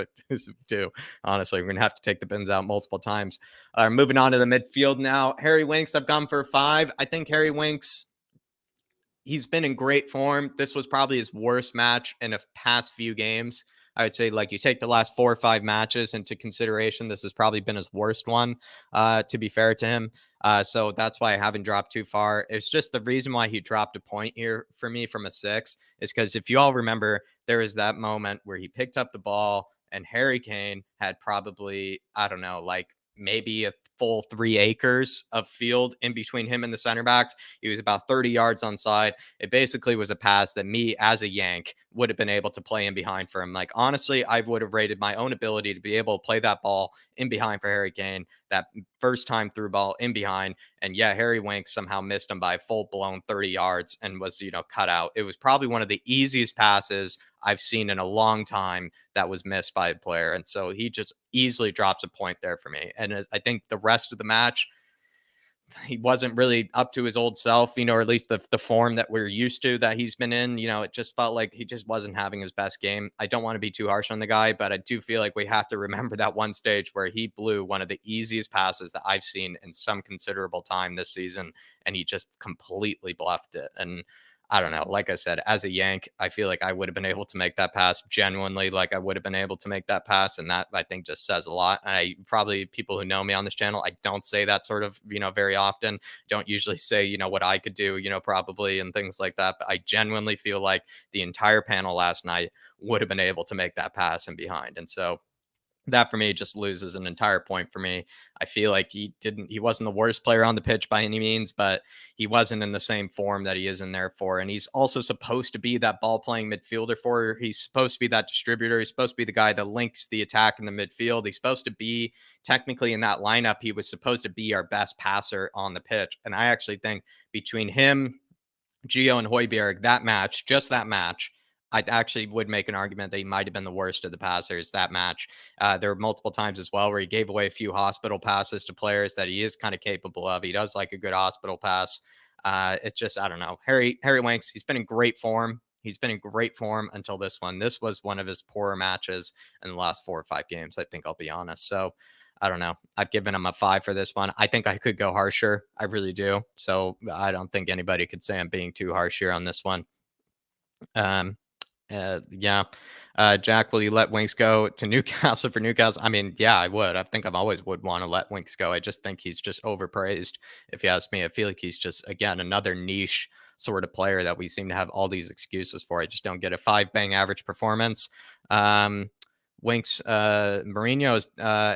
Do honestly, we're gonna have to take the bins out multiple times. Moving on to the midfield now. Harry Winks, I've gone for 5. I think Harry Winks, he's been in great form. This was probably his worst match in the past few games. I would say, like, you take the last 4 or 5 matches into consideration, this has probably been his worst one, to be fair to him. So that's why I haven't dropped too far. It's just the reason why he dropped a point here for me from a 6 is because if you all remember, there was that moment where he picked up the ball and Harry Kane had probably, I don't know, like maybe a full 3 acres of field in between him and the center backs. He was about 30 yards on side. It basically was a pass that me as a Yank would have been able to play in behind for him. Like, honestly, I would have rated my own ability to be able to play that ball in behind for Harry Kane, that first time through ball in behind. And yeah, Harry Winks somehow missed him by full blown 30 yards and was, cut out. It was probably one of the easiest passes I've seen in a long time that was missed by a player. And so he just easily drops a point there for me. And I think the rest of the match, he wasn't really up to his old self, or at least the form that we're used to that he's been in. It just felt like he just wasn't having his best game. I don't want to be too harsh on the guy, but I do feel like we have to remember that one stage where he blew one of the easiest passes that I've seen in some considerable time this season, and he just completely bluffed it. And I don't know. Like I said, as a Yank, I feel like I would have been able to make that pass genuinely. Like I would have been able to make that pass. And that I think just says a lot. I probably, people who know me on this channel, I don't say that sort of, very often. Don't usually say, what I could do, probably and things like that. But I genuinely feel like the entire panel last night would have been able to make that pass and behind. And so that for me just loses an entire point for me. I feel like he wasn't the worst player on the pitch by any means, but he wasn't in the same form that he is in there for. And he's also supposed to be that ball playing midfielder for her. He's supposed to be that distributor. He's supposed to be the guy that links the attack in the midfield. He's supposed to be technically in that lineup. He was supposed to be our best passer on the pitch. And I actually think between him, Gio and Højbjerg, just that match, I actually would make an argument that he might have been the worst of the passers that match. There were multiple times as well where he gave away a few hospital passes to players that he is kind of capable of. He does like a good hospital pass. It's just, I don't know. Harry Winks, he's been in great form. He's been in great form until this one. This was one of his poorer matches in the last 4 or 5 games, I think, I'll be honest. So I don't know. I've given him a 5 for this one. I think I could go harsher. I really do. So I don't think anybody could say I'm being too harsh here on this one. Yeah. Jack, will you let Winks go to Newcastle for Newcastle? I mean, yeah, I would. I think I always would want to let Winks go. I just think he's just overpraised. If you ask me, I feel like he's just, again, another niche sort of player that we seem to have all these excuses for. I just don't get a 5 bang average performance. Winks, Mourinho's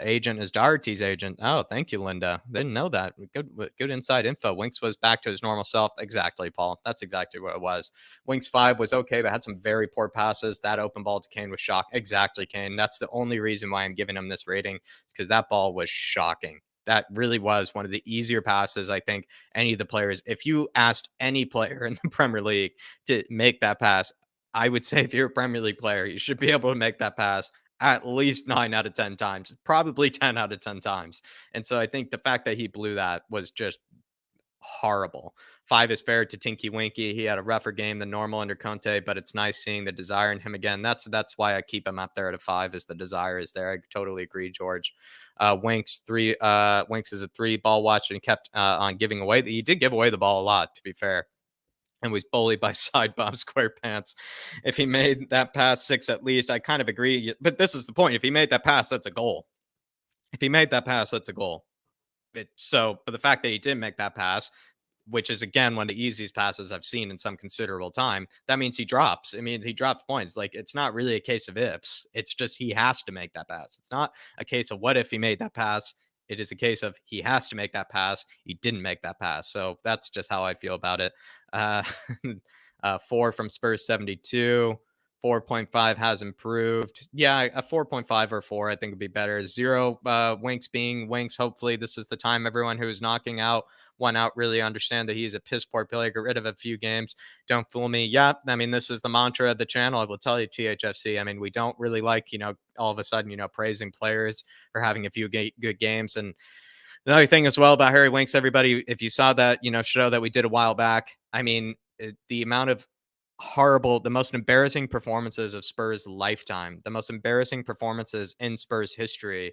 agent is Doherty's agent. Oh, thank you, Linda. Didn't know that. Good inside info. Winks was back to his normal self. Exactly, Paul. That's exactly what it was. Winks 5 was okay, but had some very poor passes. That open ball to Kane was shock. Exactly, Kane. That's the only reason why I'm giving him this rating, because that ball was shocking. That really was one of the easier passes, I think, any of the players. If you asked any player in the Premier League to make that pass, I would say if you're a Premier League player, you should be able to make that pass at least 9 out of 10 times, probably 10 out of 10 times. And so I think the fact that he blew that was just horrible. 5 is fair to Tinky Winky. He had a rougher game than normal under Conte, but it's nice seeing the desire in him again. That's why I keep him up there at a 5, is the desire is there. I totally agree, George. Winks is a 3 ball watch, and he kept on giving away. He did give away the ball a lot, to be fair, and was bullied by Side Bob SquarePants. If he made that pass 6 at least, I kind of agree. But this is the point. If he made that pass, that's a goal. If he made that pass, that's a goal. But the fact that he did make that pass, which is, again, one of the easiest passes I've seen in some considerable time, that means he drops. It means he drops points. Like, it's not really a case of ifs. It's just he has to make that pass. It's not a case of what if he made that pass. it is a case of he has to make that pass. He didn't make that pass. So that's just how I feel about it. Uh, 4 from Spurs 72. 4.5 has improved. Yeah, a 4.5 or 4 I think would be better. 0 Winks being Winks. Hopefully this is the time everyone who is knocking out one out really understand that he's a piss poor player. Get rid of a few games. Don't fool me. Yeah, I mean, this is the mantra of the channel. I will tell you, THFC. I mean, we don't really like, all of a sudden, praising players for having a few good games. And another thing as well about Harry Winks, everybody, if you saw that, show that we did a while back, I mean, the amount of the most embarrassing performances of Spurs lifetime, the most embarrassing performances in Spurs history,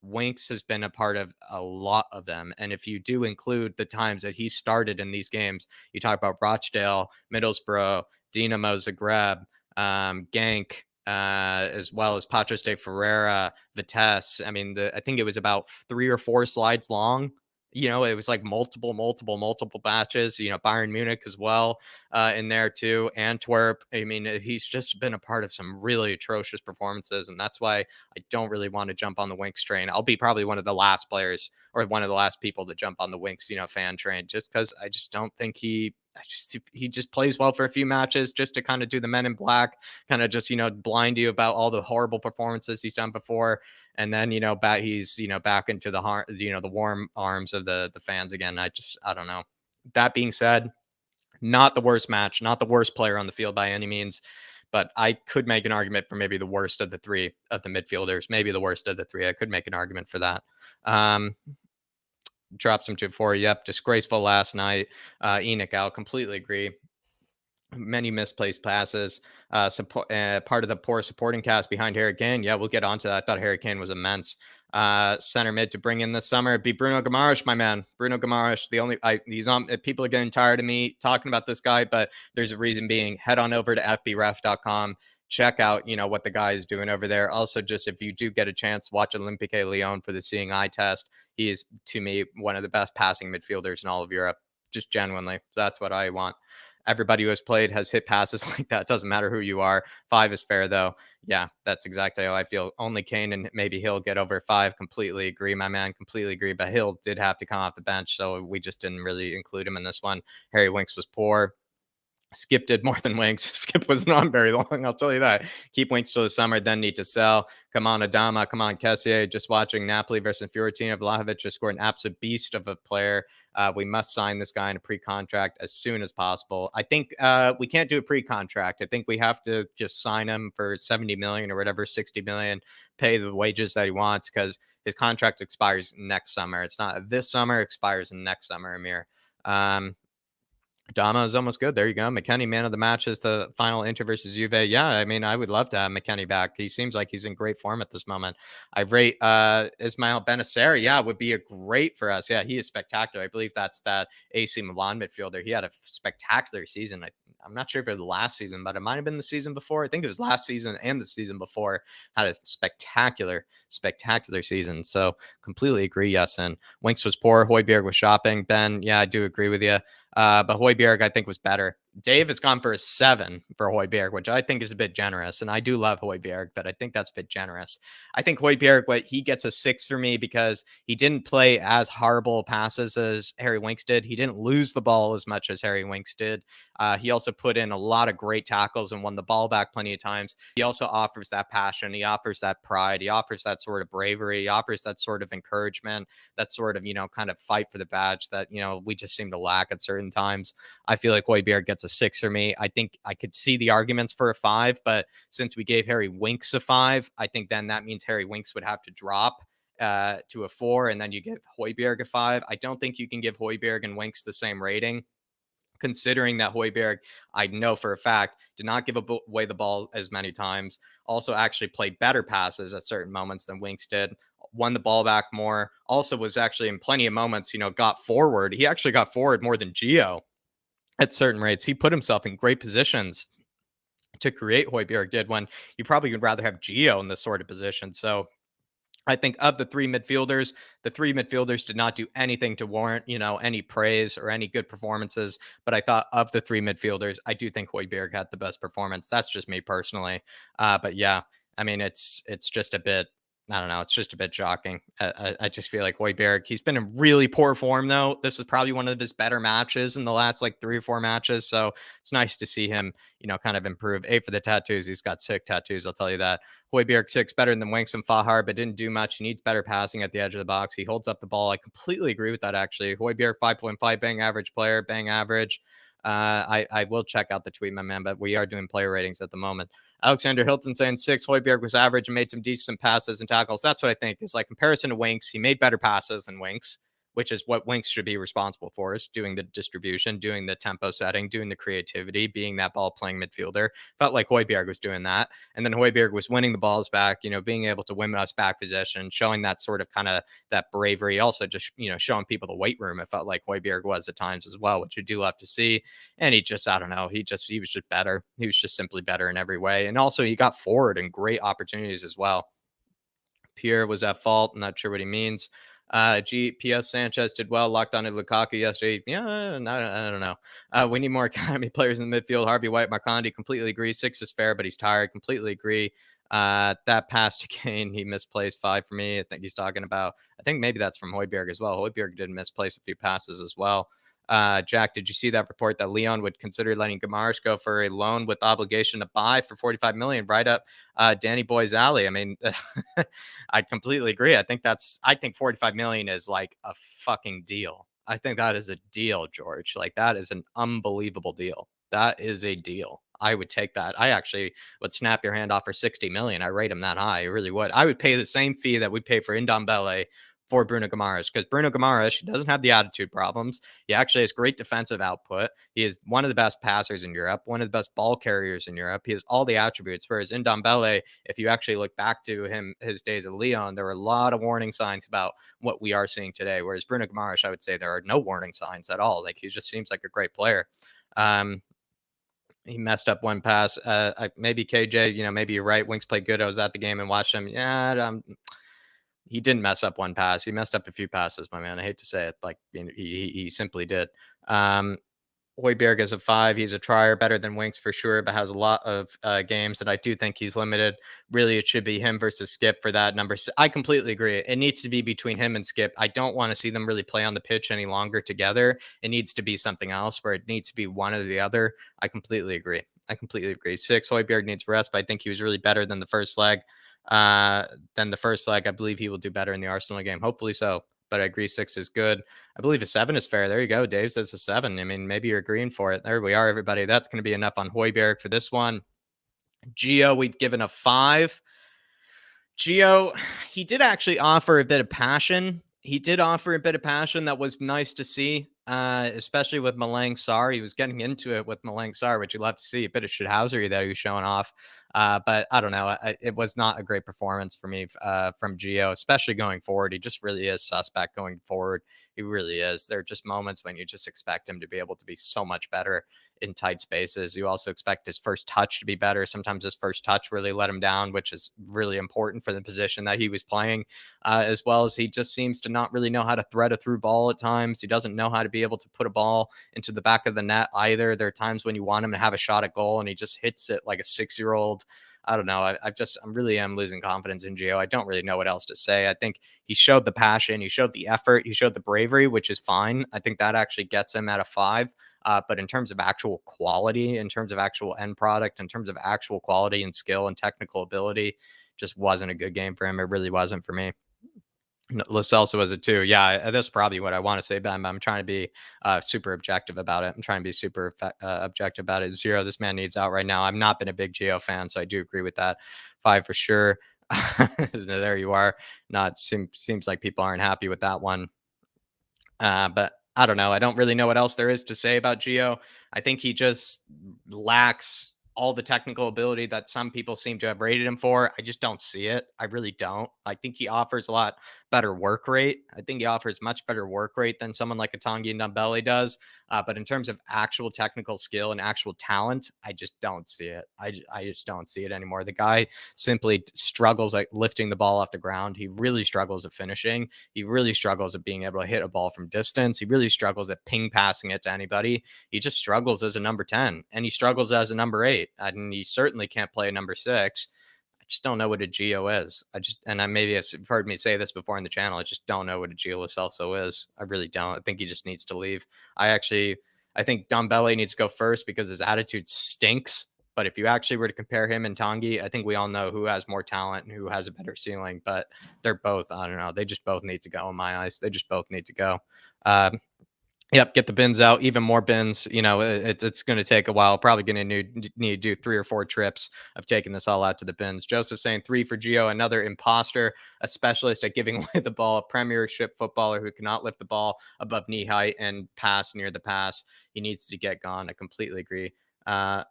Winks has been a part of a lot of them. And if you do include the times that he started in these games, you talk about Rochdale, Middlesbrough, Dinamo Zagreb, Genk, as well as Paços de Ferreira, Vitesse. I mean, I think it was about 3 or 4 slides long. It was like multiple batches, Bayern Munich as well in there too. Antwerp. I mean, he's just been a part of some really atrocious performances. And that's why I don't really want to jump on the Winks train. I'll be probably one of the last players or one of the last people to jump on the Winks, fan train, just because I just don't think he just plays well for a few matches just to kind of do the Men in Black, kind of just, blind you about all the horrible performances he's done before. And then, he's, back into the warm arms of the fans again. I don't know. That being said, not the worst match, not the worst player on the field by any means, but I could make an argument for maybe the worst of the 3 of the midfielders, maybe the worst of the 3. I could make an argument for that. Drops him to 4. Yep. Disgraceful last night. Enoch out. Completely agree. Many misplaced passes. Part of the poor supporting cast behind Harry Kane. Yeah, we'll get onto that. I thought Harry Kane was immense. Center mid to bring in this summer. It'd be Bruno Guimaraes, my man. Bruno Guimaraes. He's on. People are getting tired of me talking about this guy, but there's a reason being. Head on over to fbref.com. Check out, what the guy is doing over there. Also, just if you do get a chance, watch Olympique Lyon for the seeing eye test. He is, to me, one of the best passing midfielders in all of Europe. Just genuinely. That's what I want. Everybody who has played has hit passes like that. Doesn't matter who you are. 5 is fair, though. Yeah, that's exactly how I feel. Only Kane and maybe Hill get over 5. Completely agree, my man. Completely agree. But Hill did have to come off the bench, so we just didn't really include him in this one. Harry Winks was poor. Skip did more than Winks. Skip was not very long, I'll tell you that. Keep Winks till the summer, then need to sell. Come on, Adama. Come on, Kessier. Just watching Napoli versus Fiorentina. Vlahovic just scored an absolute beast of a player. We must sign this guy in a pre-contract as soon as possible. I think we can't do a pre-contract. I think we have to just sign him for 70 million or whatever, 60 million, pay the wages that he wants because his contract expires next summer. It's not this summer, it expires next summer, Amir. Dama is almost good. There you go. McKennie, man of the match, is the final Inter versus Juve. Yeah, I mean, I would love to have McKennie back. He seems like he's in great form at this moment. I rate Ismail Benacer. Yeah, would be a great for us. Yeah, he is spectacular. I believe that's that AC Milan midfielder. He had a spectacular season. I'm not sure if it was last season, but it might have been the season before. I think it was last season and the season before. Had a spectacular season. So completely agree. Yes, and Winks was poor. Højbjerg was shopping. Ben, yeah, I do agree with you. But Højbjerg, I think, was better. Dave has gone for a 7 for Højbjerg, which I think is a bit generous. And I do love Højbjerg, but I think that's a bit generous. I think Højbjerg, he gets a 6 for me because he didn't play as horrible passes as Harry Winks did. He didn't lose the ball as much as Harry Winks did. He also put in a lot of great tackles and won the ball back plenty of times. He also offers that passion. He offers that pride. He offers that sort of bravery. He offers that sort of encouragement, that sort of, kind of fight for the badge that, we just seem to lack at certain times. I feel like Højbjerg gets a 6 for me. I think I could see the arguments for a 5, but since we gave Harry Winks a 5, I think then that means Harry Winks would have to drop to a 4, and then you give Højbjerg a 5. I don't think you can give Højbjerg and Winks the same rating, considering that Højbjerg, I know for a fact, did not give away the ball as many times, also actually played better passes at certain moments than Winks did, won the ball back more, also was actually in plenty of moments, got forward. He actually got forward more than Gio at certain rates. He put himself in great positions to create. Højbjerg did, when you probably would rather have Gio in this sort of position. So I think of the 3 midfielders, the 3 midfielders did not do anything to warrant, any praise or any good performances. But I thought of the 3 midfielders, I do think Højbjerg had the best performance. That's just me personally. But yeah, I mean, it's just a bit I don't know. It's just a bit shocking. I just feel like Højbjerg, he's been in really poor form, though. This is probably one of his better matches in the last like 3 or 4 matches. So it's nice to see him, kind of improve. A, for the tattoos. He's got sick tattoos. I'll tell you that. Højbjerg, six, better than Winks and Fahar, but didn't do much. He needs better passing at the edge of the box. He holds up the ball. I completely agree with that, actually. Højbjerg, 5.5, bang average player, bang average. I will check out the tweet, my man, but we are doing player ratings at the moment. Alexander Hilton saying 6. Højbjerg was average and made some decent passes and tackles. That's what I think is like comparison to Winks. He made better passes than Winks, which is what Winks should be responsible for, is doing the distribution, doing the tempo setting, doing the creativity, being that ball playing midfielder. Felt like Højbjerg was doing that. And then Højbjerg was winning the balls back, being able to win us back possession, showing that sort of kind of that bravery. Also just, showing people the weight room. It felt like Højbjerg was at times as well, which you do love to see. And he just, I don't know, he was just better. He was just simply better in every way. And also he got forward and great opportunities as well. Pierre was at fault. I'm not sure what he means. PS Sanchez did well, locked on to Lukaku yesterday. Yeah, I don't know. We need more academy players in the midfield. Harvey White, Marcondi, completely agree. 6 is fair, but he's tired. Completely agree. That pass to Kane, he misplaced 5 for me. I think he's talking about, I think maybe that's from Højbjerg as well. Højbjerg did misplace a few passes as well. Jack, did you see that report that Leon would consider letting Guimaraes go for a loan with obligation to buy for 45 million, right up Danny Boy's alley? I mean, I completely agree. I think 45 million is like a fucking deal. I think that is a deal, George. Like, that is an unbelievable deal. That is a deal. I would take that. I actually would snap your hand off for 60 million. I rate him that high. I really would. I would pay the same fee that we pay for Ndombele for Bruno Guimaraes, because Bruno Guimaraes doesn't have the attitude problems. He actually has great defensive output. He is one of the best passers in Europe, one of the best ball carriers in Europe. He has all the attributes. Whereas Ndombele, if you actually look back to his days at Lyon, there were a lot of warning signs about what we are seeing today. Whereas Bruno Guimaraes, I would say there are no warning signs at all. Like, he just seems like a great player. He messed up one pass. Maybe KJ, maybe you're right. Winks played good. I was at the game and watched him. Yeah, he didn't mess up one pass. He messed up a few passes, my man. I hate to say it. Like, he simply did. Højbjerg is a 5. He's a trier, better than Winks for sure, but has a lot of games that I do think he's limited. Really, it should be him versus Skip for that number. I completely agree. It needs to be between him and Skip. I don't want to see them really play on the pitch any longer together. It needs to be something else where it needs to be one or the other. I completely agree. 6, Højbjerg needs rest, but I think he was really better than the first leg. I believe he will do better in the Arsenal game. Hopefully so. But I agree 6 is good. I believe a 7 is fair. There you go. Dave says a 7. I mean, maybe you're agreeing for it. There we are, everybody. That's going to be enough on Højbjerg for this one. Gio, we've given a 5. Gio, he did actually offer a bit of passion. That was nice to see, especially with Malang Sarr. He was getting into it with Malang Sarr, which you love to see. A bit of shithousery that he was showing off. But I don't know. It was not a great performance for me from Gio, especially going forward. He just really is suspect going forward. He really is. There are just moments when you just expect him to be able to be so much better in tight spaces. You also expect his first touch to be better. Sometimes his first touch really let him down, which is really important for the position that he was playing, as well as he just seems to not really know how to thread a through ball at times. He doesn't know how to be able to put a ball into the back of the net either. There are times when you want him to have a shot at goal and he just hits it like a 6-year-old. I don't know. I really am losing confidence in Gio. I don't really know what else to say. I think he showed the passion, he showed the effort, he showed the bravery, which is fine. I think that actually gets him at a 5. But in terms of actual quality, in terms of actual end product, in terms of actual quality and skill and technical ability, just wasn't a good game for him. It really wasn't for me. Lo Celso was a 2. Yeah, that's probably what I want to say about him. I'm trying to be super objective about it. I'm trying to be super objective about it. 0, this man needs out right now. I've not been a big Gio fan, so I do agree with that. 5 for sure. There you are. Seems like people aren't happy with that one. But I don't know. I don't really know what else there is to say about Gio. I think he just lacks all the technical ability that some people seem to have rated him for. I just don't see it. I really don't. I think he offers a lot better work rate. I think he offers much better work rate than someone like a Tanguy Ndombele does. But in terms of actual technical skill and actual talent, I just don't see it. I just don't see it anymore. The guy simply struggles at lifting the ball off the ground. He really struggles at finishing. He really struggles at being able to hit a ball from distance. He really struggles at ping passing it to anybody. He just struggles as a number 10 and he struggles as a number 8. And he certainly can't play a number 6. just don't know what a Geo is. And I maybe you've heard me say this before on the channel. I just don't know what a Gio Lo Celso is. I really don't. I think he just needs to leave. I think Dombele needs to go first because his attitude stinks. But if you actually were to compare him and Tanguy, I think we all know who has more talent and who has a better ceiling. But they're both, I don't know, they just both need to go in my eyes. They just both need to go. Yep, get the bins out, even more bins. It's going to take a while. Probably going to need to do 3 or 4 trips of taking this all out to the bins. Joseph saying 3 for Gio, another imposter, a specialist at giving away the ball, a premiership footballer who cannot lift the ball above knee height and pass near the pass. He needs to get gone. I completely agree. I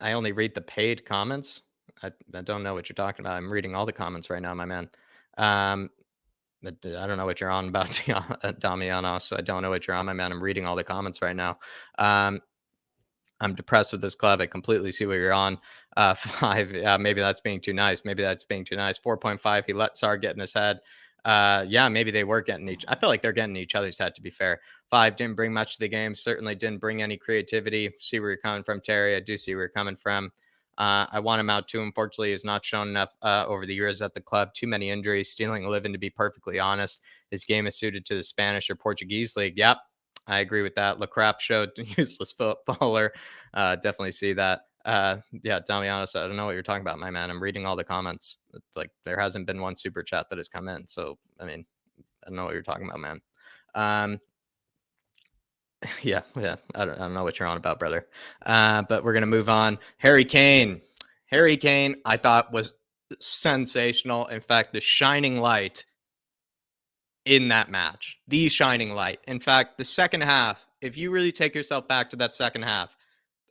only read the paid comments. I don't know what you're talking about. I'm reading all the comments right now, my man. I don't know what you're on about, Damianos. I don't know what you're on, my man. I'm reading all the comments right now. I'm depressed with this club. I completely see what you're on. 5, maybe that's being too nice. 4.5, he let Sar get in his head. Maybe they were getting I feel like they're getting each other's head, to be fair. 5, didn't bring much to the game. Certainly didn't bring any creativity. See where you're coming from, Terry. I do see where you're coming from. I want him out too. Unfortunately, he's not shown enough over the years at the club. Too many injuries, stealing a living, to be perfectly honest. His game is suited to the Spanish or Portuguese league. Yep, I agree with that. LaCrap showed useless footballer. Definitely see that. Damianos, I don't know what you're talking about, my man. I'm reading all the comments. It's like there hasn't been one super chat that has come in. So, I mean, I don't know what you're talking about, man. Yeah. I don't know what you're on about, brother. But we're gonna move on. Harry Kane, I thought was sensational. In fact, the shining light in that match, the shining light. In fact, the second half, if you really take yourself back to that second half,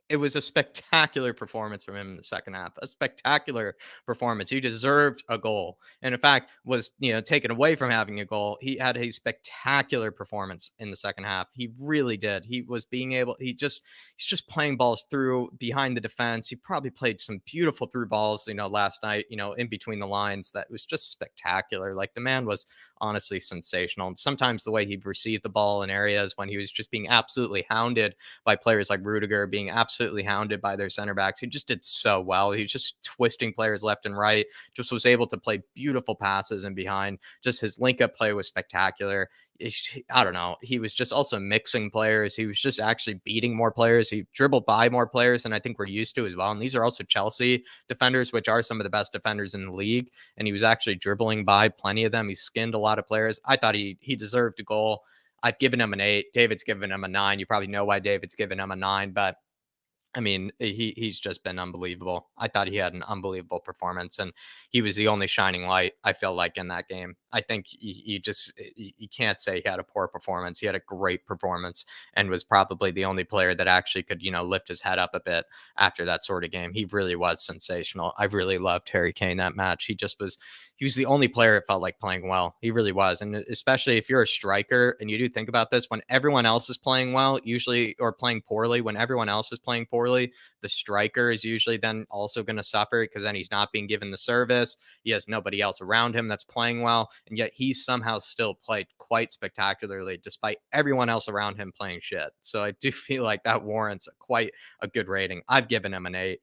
it was a spectacular performance from him in the second half. A spectacular performance. He deserved a goal. And in fact, was, taken away from having a goal. He had a spectacular performance in the second half. He really did. He was he's just playing balls through behind the defense. He probably played some beautiful through balls, last night, in between the lines. That was just spectacular. Like, the man was honestly sensational. And sometimes the way he received the ball in areas when he was just being absolutely hounded by players like Rudiger, being absolutely hounded by their center backs. He just did so well. He was just twisting players left and right, just was able to play beautiful passes and behind. Just his link up play was spectacular. I don't know. He was just also mixing players. He was just actually beating more players. He dribbled by more players than I think we're used to as well. And these are also Chelsea defenders, which are some of the best defenders in the league. And he was actually dribbling by plenty of them. He skinned a lot of players. I thought he deserved a goal. I've given him an 8. David's given him a 9. You probably know why David's given him a 9, but I mean, he's just been unbelievable. I thought he had an unbelievable performance, and he was the only shining light, I feel like, in that game. I think you can't say he had a poor performance. He had a great performance and was probably the only player that actually could, lift his head up a bit after that sort of game. He really was sensational. I really loved Harry Kane that match. He was the only player it felt like playing well. He really was. And especially if you're a striker and you do think about this, when everyone else is playing well, usually, or playing poorly, when everyone else is playing poorly, the striker is usually then also going to suffer because then he's not being given the service. He has nobody else around him that's playing well. And yet he somehow still played quite spectacularly despite everyone else around him playing shit. So I do feel like that warrants quite a good rating. I've given him an 8.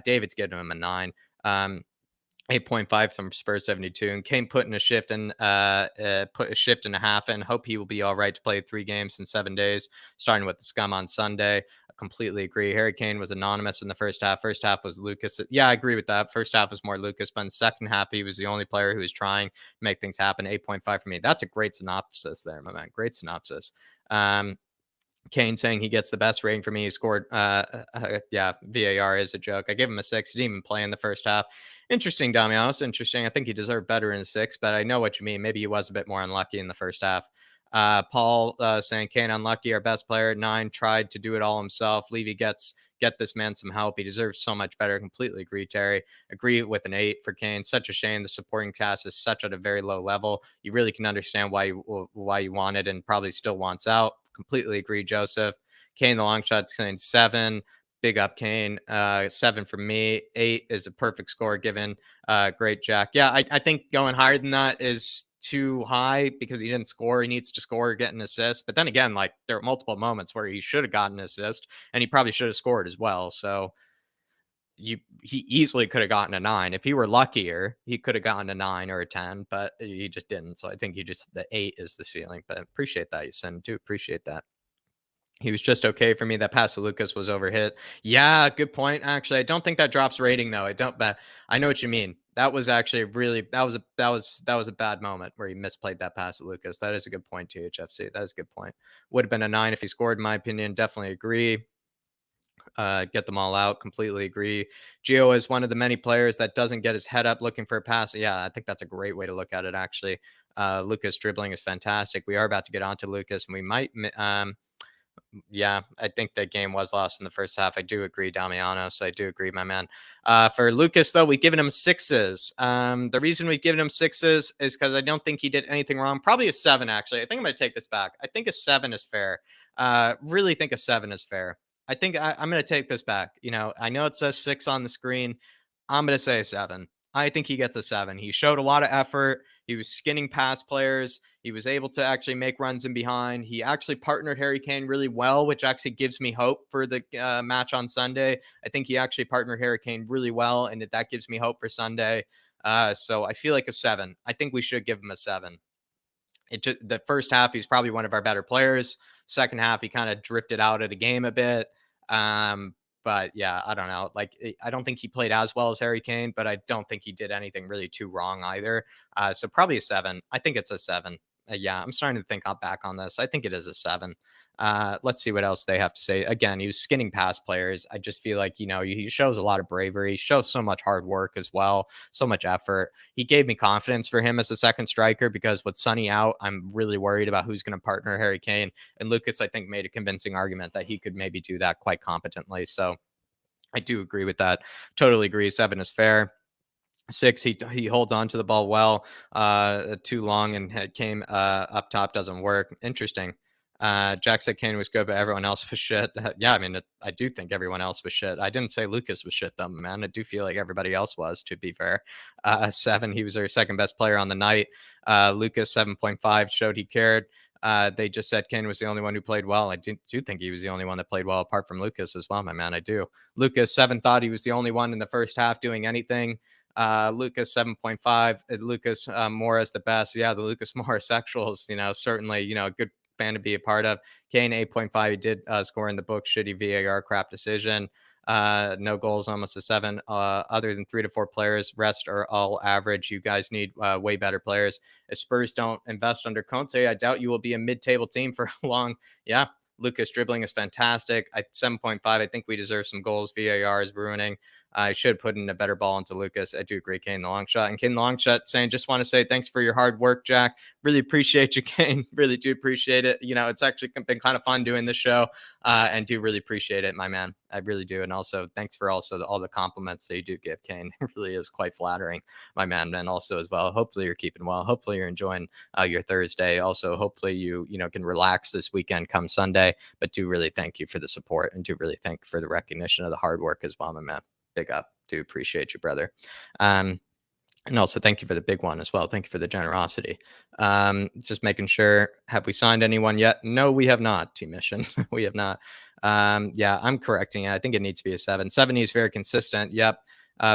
David's given him a 9. 8.5 from Spurs 72, and Kane put a shift and a half in. Hope he will be all right to play 3 games in 7 days, starting with the scum on Sunday. I completely agree. Harry Kane was anonymous in the first half. First half was Lucas. Yeah, I agree with that. First half was more Lucas, but in the second half, he was the only player who was trying to make things happen. 8.5 for me. That's a great synopsis there, my man. Great synopsis. Kane saying he gets the best rating for me. He scored. VAR is a joke. I give him a 6. He didn't even play in the first half. Interesting, Damianos. Interesting. I think he deserved better in a 6, but I know what you mean. Maybe he was a bit more unlucky in the first half. Paul saying Kane unlucky, our best player. 9 tried to do it all himself. Levy get this man some help. He deserves so much better. Completely agree, Terry. Agree with an 8 for Kane. Such a shame the supporting cast is such at a very low level. You really can understand why you wanted and probably still wants out. Completely agree, Joseph. Kane, the long shot, saying 7. Big up, Kane. 7 for me. 8 is a perfect score given. Great, Jack. Yeah, I think going higher than that is too high because he didn't score. He needs to score or get an assist. But then again, like, there are multiple moments where he should have gotten an assist and he probably should have scored as well. So he easily could have gotten a 9. If he were luckier, he could have gotten a 9 or a 10, but he just didn't. So I think the 8 is the ceiling. But appreciate that, you send. Do appreciate that. He was just okay for me. That pass to Lucas was overhit. Yeah, good point. Actually, I don't think that drops rating though. I don't, but I know what you mean. That was actually really that was a bad moment where he misplayed that pass to Lucas. That is a good point, THFC. That is a good point. Would have been a 9 if he scored, in my opinion. Definitely agree. Get them all out. Completely agree. Gio is one of the many players that doesn't get his head up looking for a pass. Yeah, I think that's a great way to look at it. Actually, Lucas dribbling is fantastic. We are about to get on to Lucas, and we might yeah, I think that game was lost in the first half. I do agree, Damianos. I do agree, my man. For Lucas, though, we've given him 6s. The reason we've given him 6s is because I don't think he did anything wrong. Probably a 7, actually. I think I'm going to take this back. I think a 7 is fair. Really think a 7 is fair. I think I'm going to take this back. I know it says 6 on the screen. I'm going to say a 7. I think he gets a 7. He showed a lot of effort. He was skinning past players. He was able to actually make runs in behind. He actually partnered Harry Kane really well, which actually gives me hope for the match on Sunday. I think he actually partnered Harry Kane really well, and that gives me hope for Sunday. So I feel like a 7. I think we should give him a 7. The first half, he's probably one of our better players. Second half, he kind of drifted out of the game a bit. But yeah, I don't know. I don't think he played as well as Harry Kane, but I don't think he did anything really too wrong either. So probably a 7. I think it's a 7. Yeah, I'm starting to think back on this. I think it is a 7. Let's see what else they have to say. Again, he was skinning past players. I just feel like, he shows a lot of bravery. He shows so much hard work as well, so much effort. He gave me confidence for him as a second striker because with Sonny out, I'm really worried about who's going to partner Harry Kane. And Lucas, I think, made a convincing argument that he could maybe do that quite competently. So I do agree with that. Totally agree. 7 is fair. 6, he holds on to the ball well. Too long and came up top doesn't work. Interesting. Jack said Kane was good, but everyone else was shit. Yeah, I mean, I do think everyone else was shit. I didn't say Lucas was shit though, man. I do feel like everybody else was, to be fair. 7, he was our second best player on the night. Lucas 7.5 showed he cared. They just said Kane was the only one who played well. I do think he was the only one that played well apart from Lucas as well, my man. I do. Lucas 7 thought he was the only one in the first half doing anything. Lucas 7.5. Lucas Morris the best. Yeah, the Lucas Morris sexuals, certainly, a good fan to be a part of. Kane 8.5. He did score in the book. Shitty VAR crap decision. No goals, almost a 7. Other than 3 to 4 players, rest are all average. You guys need way better players. If Spurs don't invest under Conte, I doubt you will be a mid-table team for long. Yeah, Lucas dribbling is fantastic. 7.5. I think we deserve some goals. VAR is ruining. I should put in a better ball into Lucas. I do agree, Kane the long shot. And Kane the long shot saying, just want to say thanks for your hard work, Jack. Really appreciate you, Kane. Really do appreciate it. It's actually been kind of fun doing this show and do really appreciate it, my man. I really do. And also thanks for all the compliments that you do give, Kane. It really is quite flattering, my man. And also as well, hopefully you're keeping well. Hopefully you're enjoying your Thursday. Also, hopefully you can relax this weekend come Sunday, but do really thank you for the support and do really thank for the recognition of the hard work as well, my man. Big up. Do appreciate you, brother. And also thank you for the big one as well. Thank you for the generosity. Just making sure, have we signed anyone yet? No, we have not, Team Mission. We have not. Yeah, I'm correcting it. I think it needs to be a 7. 7 is very consistent. Yep.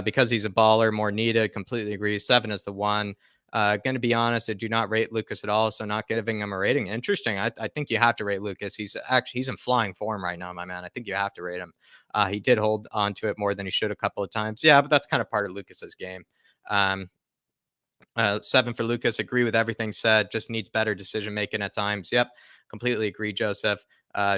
Because he's a baller, more needed. Completely agree. 7 is the one. Going to be honest, I do not rate Lucas at all, so not giving him a rating. Interesting. I think you have to rate Lucas. He's in flying form right now, my man. I think you have to rate him. He did hold on to it more than he should a couple of times. Yeah, but that's kind of part of Lucas's game. 7 for Lucas. Agree with everything said. Just needs better decision making at times. Yep, completely agree, Joseph.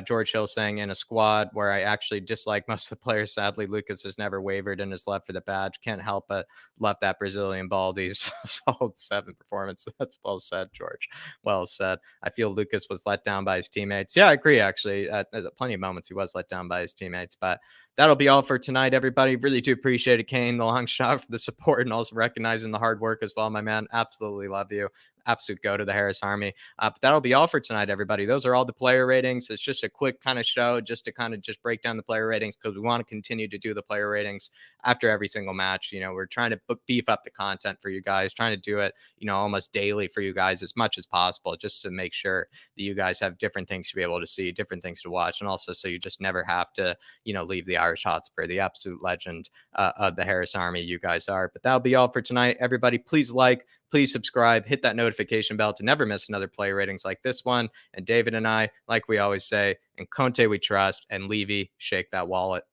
George Hill saying in a squad where I actually dislike most of the players. Sadly, Lucas has never wavered in his love for the badge. Can't help but love that Brazilian Baldy's solid 7 performance. That's well said, George. Well said. I feel Lucas was let down by his teammates. Yeah, I agree, actually. There's plenty of moments he was let down by his teammates, but that'll be all for tonight, everybody. Really do appreciate it, Kane, the long shot, for the support and also recognizing the hard work as well, my man. Absolutely love you. Absolute go to the Harris Army. But that'll be all for tonight, everybody. Those are all the player ratings. It's just a quick kind of show just to kind of just break down the player ratings because we want to continue to do the player ratings after every single match. We're trying to beef up the content for you guys, trying to do it, almost daily for you guys as much as possible, just to make sure that you guys have different things to be able to see, different things to watch. And also so you just never have to, leave the Irish Hotspur, the absolute legend of the Harris Army. You guys are. But that'll be all for tonight. Everybody, please like, please subscribe, hit that notification bell to never miss another player ratings like this one. And David and I, like we always say, in Conte we trust, and Levy, shake that wallet.